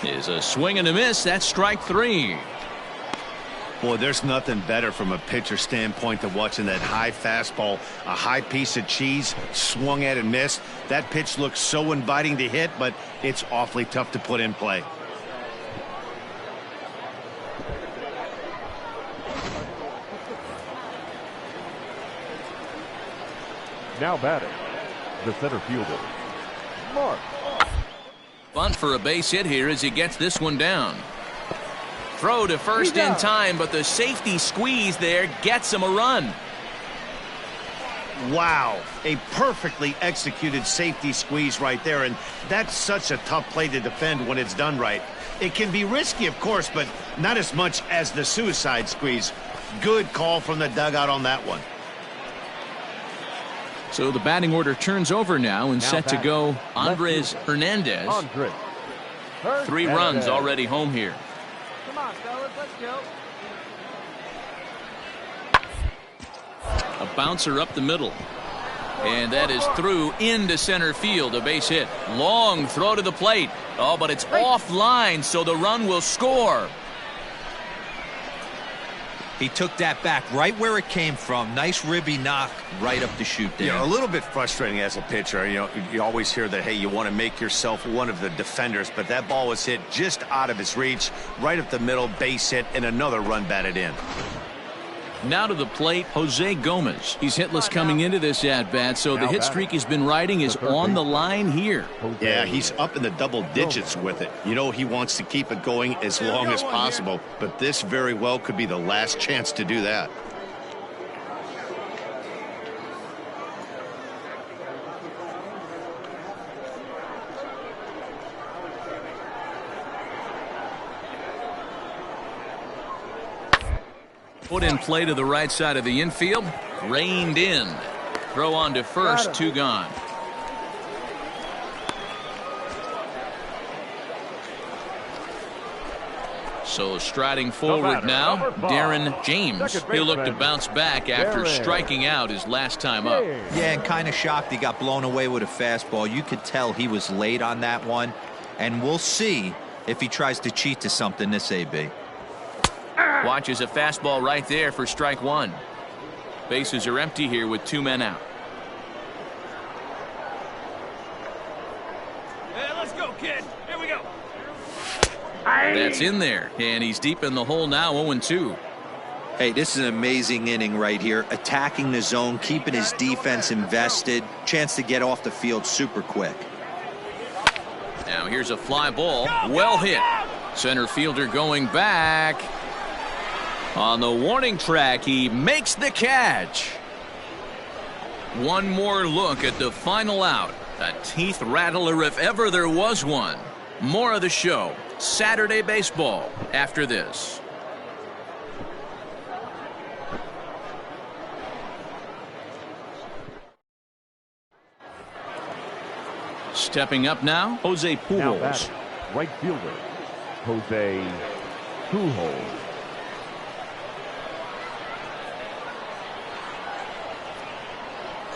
is a swing and a miss. That's strike 3. Boy, there's nothing better from a pitcher standpoint than watching that high fastball, a high piece of cheese, swung at and missed. That pitch looks so inviting to hit, but it's awfully tough to put in play. Now batting, the center fielder, Mark. Bunt for a base hit here as he gets this one down. Throw to first in time, but the safety squeeze there gets him a run. Wow, a perfectly executed safety squeeze right there, and that's such a tough play to defend when it's done right. It can be risky, of course, but not as much as the suicide squeeze. Good call from the dugout on that one. So the batting order turns over now and set to go Andres Hernandez. 3 runs already home here. Come on, fellas, let's go. A bouncer up the middle. And that is through into center field, a base hit. Long throw to the plate. Oh, but it's offline, so the run will score. He took that back right where it came from. Nice ribby knock right up the chute there. Yeah, a little bit frustrating as a pitcher. You know, you always hear that, hey, you want to make yourself one of the defenders, but that ball was hit just out of his reach, right up the middle, base hit, and another run batted in. Now to the plate, Jose Gomez. He's hitless coming into this at-bat, so the hit streak he's been riding is on the line here. Yeah, he's up in the double digits with it. You know he wants to keep it going as long as possible, but this very well could be the last chance to do that. Put in play to the right side of the infield. Reined in. Throw on to first, 2 gone. So striding forward now, Darren James. He'll look to bounce back after striking out his last time up. Yeah, and kind of shocked he got blown away with a fastball. You could tell he was late on that one. And we'll see if he tries to cheat to something this AB. Watches a fastball right there for strike 1. Bases are empty here with 2 men out. Hey, let's go, kid. Here we go. That's in there, and he's deep in the hole now, 0-2. Hey, this is an amazing inning right here. Attacking the zone, keeping his defense invested. Chance to get off the field super quick. Now here's a fly ball. Well hit. Center fielder going back. On the warning track, he makes the catch. One more look at the final out. A teeth rattler if ever there was one. More of the show. Saturday baseball after this. Stepping up now, Jose Pujols. Right fielder, Jose Pujols.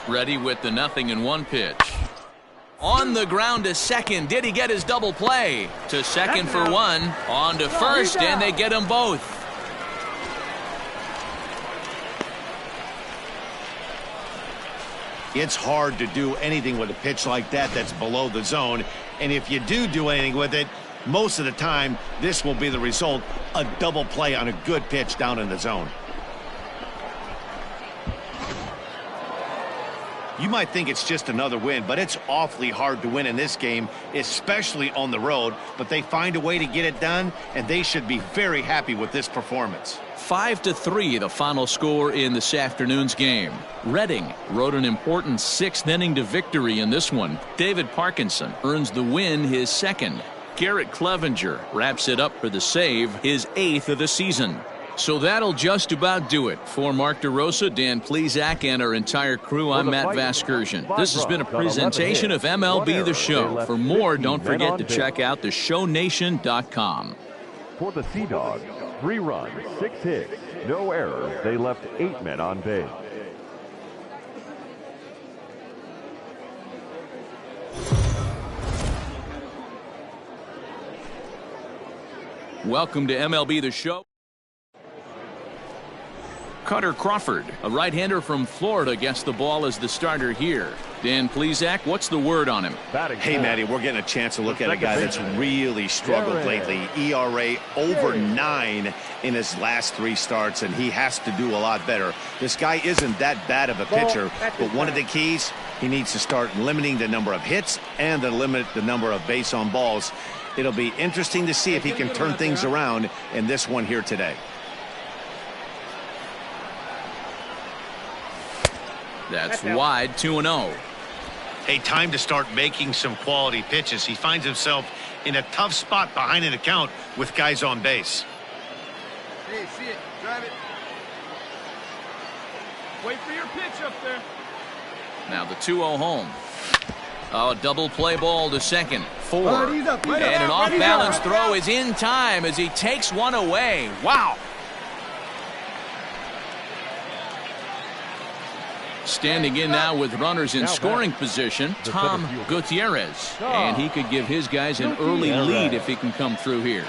Ready with the 0-1 pitch. On the ground to second. Did he get his double play? To second for 1. On to first, and they get them both. It's hard to do anything with a pitch like that that's below the zone. And if you do anything with it, most of the time, this will be the result. A double play on a good pitch down in the zone. You might think it's just another win, but it's awfully hard to win in this game, especially on the road. But they find a way to get it done, and they should be very happy with this performance. 5-3, the final score in this afternoon's game. Redding rode an important 6th inning to victory in this one. David Parkinson earns the win, his 2nd. Garrett Clevenger wraps it up for the save, his 8th of the season. So that'll just about do it. For Mark DeRosa, Dan Plesac, and our entire crew, I'm Matt Vasgersian. This has been a presentation of MLB The Show. For more, don't forget to check out theshownation.com. For the Sea Dogs, 3 runs, 6 hits, no errors. They left 8 men on base. Welcome to MLB The Show. Cutter Crawford, a right-hander from Florida, gets the ball as the starter here. Dan Plesac, what's the word on him? Hey, Matty, we're getting a chance to look at a guy that's really struggled lately. ERA over 9 in his last 3 starts, and he has to do a lot better. This guy isn't that bad of a pitcher, but one of the keys, he needs to start limiting the number of hits and to limit the number of base on balls. It'll be interesting to see if he can turn things around in this one here today. That's wide, 2-0. Hey, time to start making some quality pitches. He finds himself in a tough spot behind an account with guys on base. Hey, see it. Drive it. Wait for your pitch up there. Now the 2-0 home. Oh, double play ball to second. 4. And an off-balance throw is in time as he takes one away. Wow. Standing in now with runners in scoring position, Tom Gutierrez. And he could give his guys an early lead if he can come through here.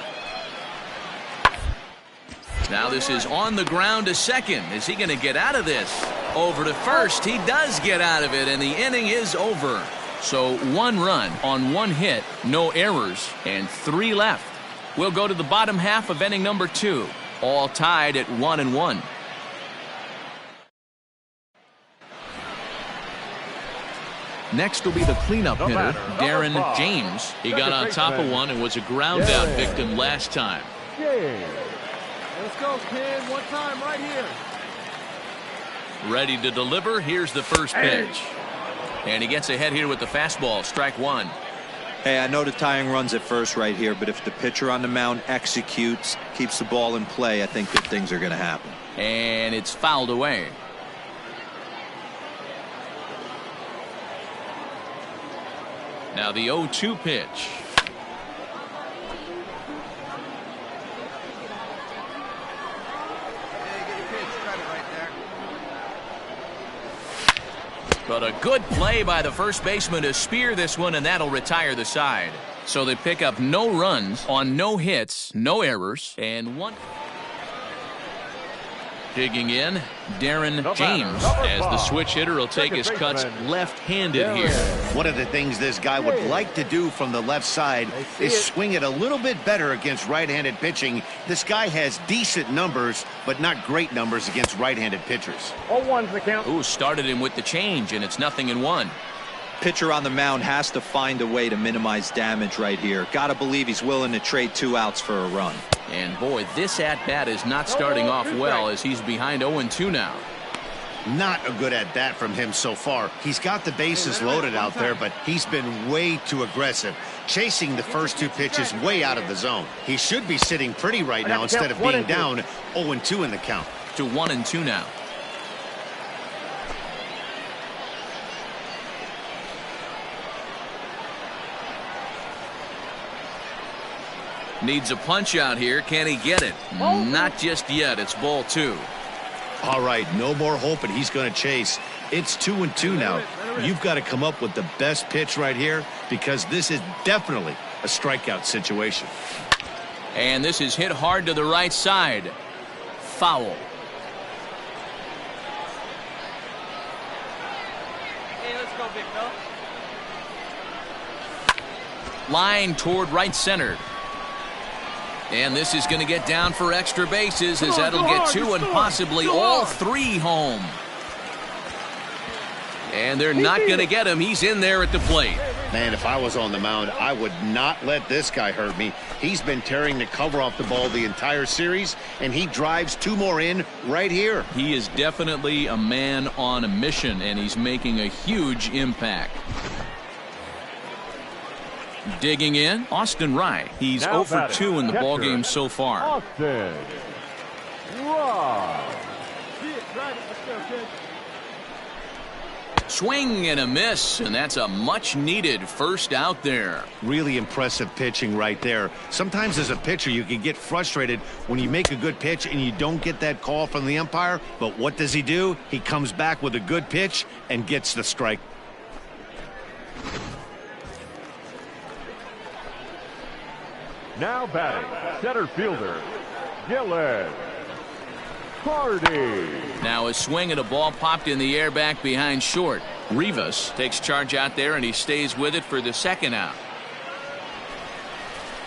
Now this is on the ground to second. Is he going to get out of this? Over to first. He does get out of it, and the inning is over. So 1 run on 1 hit, no errors, and 3 left. We'll go to the bottom half of inning number 2. All tied at 1-1. Next will be the cleanup hitter, Darren James. He got on top of one and was a ground out victim last time. Let's go, kid. One time right here. Ready to deliver. Here's the first pitch. And he gets ahead here with the fastball. Strike 1. Hey, I know the tying runs at first right here, but if the pitcher on the mound executes, keeps the ball in play, I think good things are going to happen. And it's fouled away. Now the 0-2 pitch. But a good play by the first baseman to spear this one, and that'll retire the side. So they pick up no runs on no hits, no errors, and 1. Digging in, Darren James, as the switch hitter will take his cuts left-handed here. One of the things this guy would like to do from the left side is swing it a little bit better against right-handed pitching. This guy has decent numbers, but not great numbers against right-handed pitchers. 0-1's the count. Ooh, started him with the change, and it's 0-1. Pitcher on the mound has to find a way to minimize damage right here. Got to believe he's willing to trade 2 outs for a run. And boy, this at-bat is not starting off well as he's behind 0-2 now. Not a good at-bat from him so far. He's got the bases loaded out there, but he's been way too aggressive, chasing the first 2 pitches way out of the zone. He should be sitting pretty right now instead of being down 0-2 in the count. To 1-2 now. Needs a punch out here. Can he get it? Not just yet. It's ball 2. All right, no more hoping he's going to chase. It's 2-2 now. You've got to come up with the best pitch right here because this is definitely a strikeout situation. And this is hit hard to the right side. Foul. Hey, let's go, big fella. Line toward right center. And this is going to get down for extra bases as that'll get 2 and possibly all 3 home. And they're not going to get him. He's in there at the plate. Man, if I was on the mound, I would not let this guy hurt me. He's been tearing the cover off the ball the entire series, and he drives 2 more in right here. He is definitely a man on a mission, and he's making a huge impact. Digging in, Austin Wright. He's 0 for 2 in the ballgame so far. Austin Wright. Swing and a miss, and that's a much-needed first out there. Really impressive pitching right there. Sometimes as a pitcher, you can get frustrated when you make a good pitch and you don't get that call from the umpire. But what does he do? He comes back with a good pitch and gets the strike. Now batting, center fielder, Gillis Hardy. Now a swing and a ball popped in the air back behind short. Rivas takes charge out there, and he stays with it for the second out.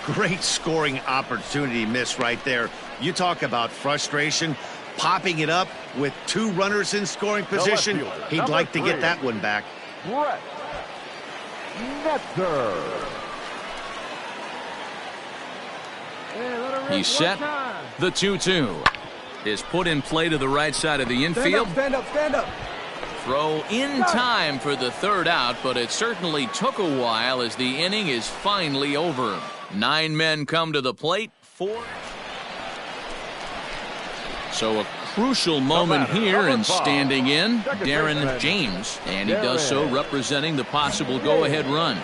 Great scoring opportunity miss right there. You talk about frustration. Popping it up with 2 runners in scoring position. He'd like to get that one back. Brett Netzer. He's set. The 2-2 is put in play to the right side of the infield. Stand up, stand up. Throw in time for the third out, but it certainly took a while as the inning is finally over. 9 men come to the plate. 4. So a crucial moment here, and standing in, Darren James, and he does so representing the possible go-ahead run.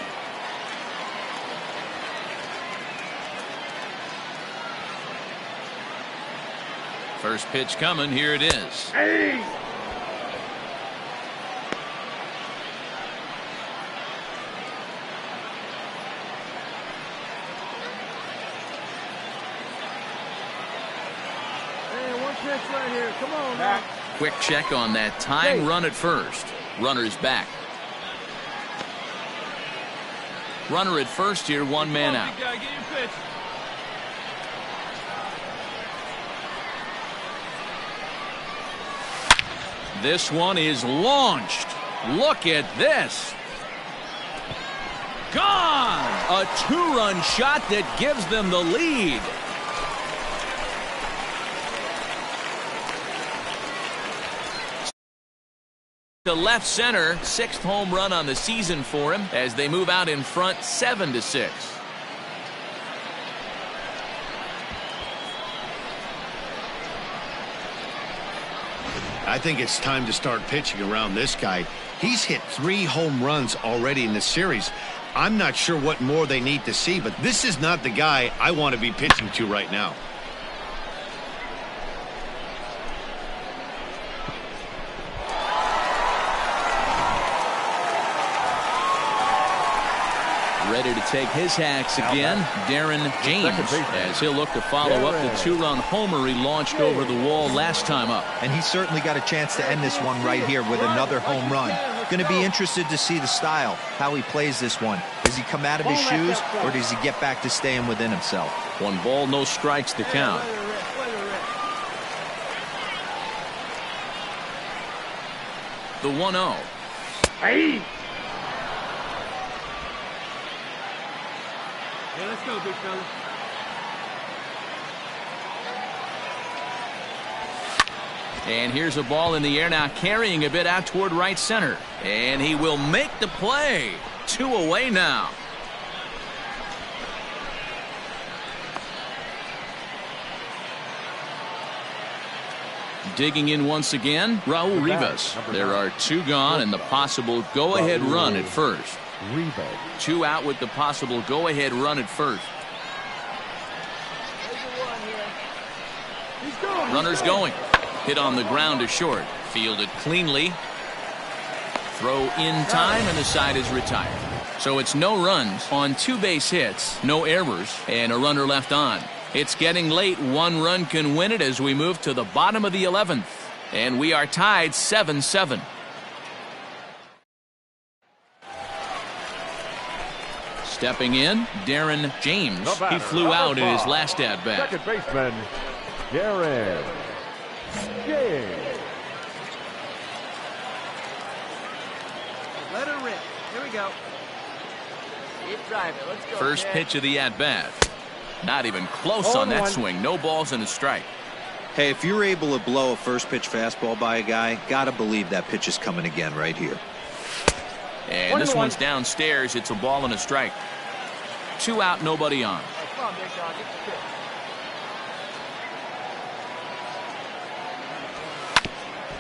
First pitch coming. Here it is. Hey! Right here. Come on, now. Quick check on that tying run at first. Runner's back. Runner at first here, 1 man out. This one is launched. Look at this. Gone! A 2-run shot that gives them the lead. To left center, 6th home run on the season for him as they move out in front 7-6. I think it's time to start pitching around this guy. He's hit 3 home runs already in the series. I'm not sure what more they need to see, but this is not the guy I want to be pitching to right now. Ready to take his hacks again, Darren James, as he'll look to follow up the 2-run homer he launched over the wall last time up. And he's certainly got a chance to end this one right here with another home run. Going to be interested to see the style, how he plays this one. Does he come out of his shoes, or does he get back to staying within himself? 1 ball, no strikes to count. The 1-0. Hey! Yeah, let's go, big fella. And here's a ball in the air now, carrying a bit out toward right center. And he will make the play. 2 away now. Digging in once again, Raul Rivas. There are 2 gone and the possible go-ahead run at first. 2 out with the possible go-ahead run at first. Runner's going. Hit on the ground to short. Fielded cleanly. Throw in time, and the side is retired. So it's no runs on 2 base hits, no errors, and a runner left on. It's getting late. 1 run can win it as we move to the bottom of the 11th. And we are tied 7-7. Stepping in, Darren James. He flew out in his last at-bat. Second baseman, Darren James. Let her rip. Here we go. Keep driving. Let's go. First pitch of the at-bat. Not even close on that swing. No balls and a strike. Hey, if you're able to blow a first pitch fastball by a guy, gotta believe that pitch is coming again right here. And this one's downstairs. It's a ball and a strike. 2 out, nobody on. Come on, big dog. Get the pitch.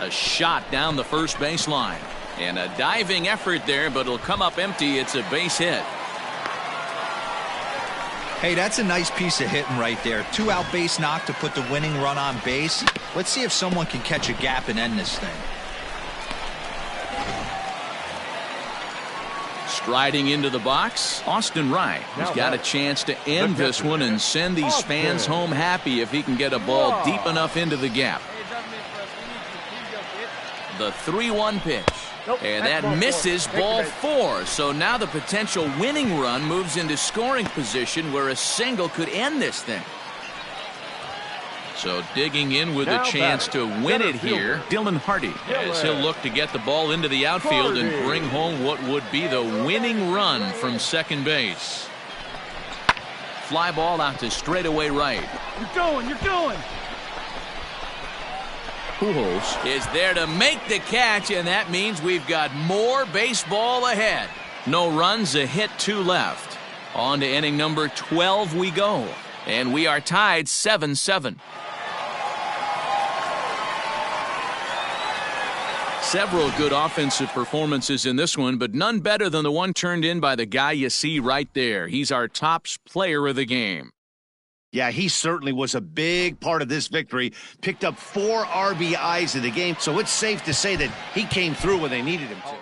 A shot down the first baseline. And a diving effort there, but it'll come up empty. It's a base hit. Hey, that's a nice piece of hitting right there. 2 out base knock to put the winning run on base. Let's see if someone can catch a gap and end this thing. Striding into the box, Austin Wright has got a chance to end this one and send these fans home happy if he can get a ball deep enough into the gap. The 3-1 pitch. And that misses, ball 4. So now the potential winning run moves into scoring position where a single could end this thing. So digging in with a chance to win it here, Dylan Hardy, as he'll look to get the ball into the outfield and bring home what would be the winning run from second base. Fly ball out to straightaway right. You're going, you're going. Pujols is there to make the catch, and that means we've got more baseball ahead. No runs, a hit, 2 left. On to inning number 12 we go, and we are tied 7-7. Several good offensive performances in this one, but none better than the one turned in by the guy you see right there. He's our top player of the game. Yeah, he certainly was a big part of this victory. Picked up 4 RBIs in the game, so it's safe to say that he came through when they needed him to.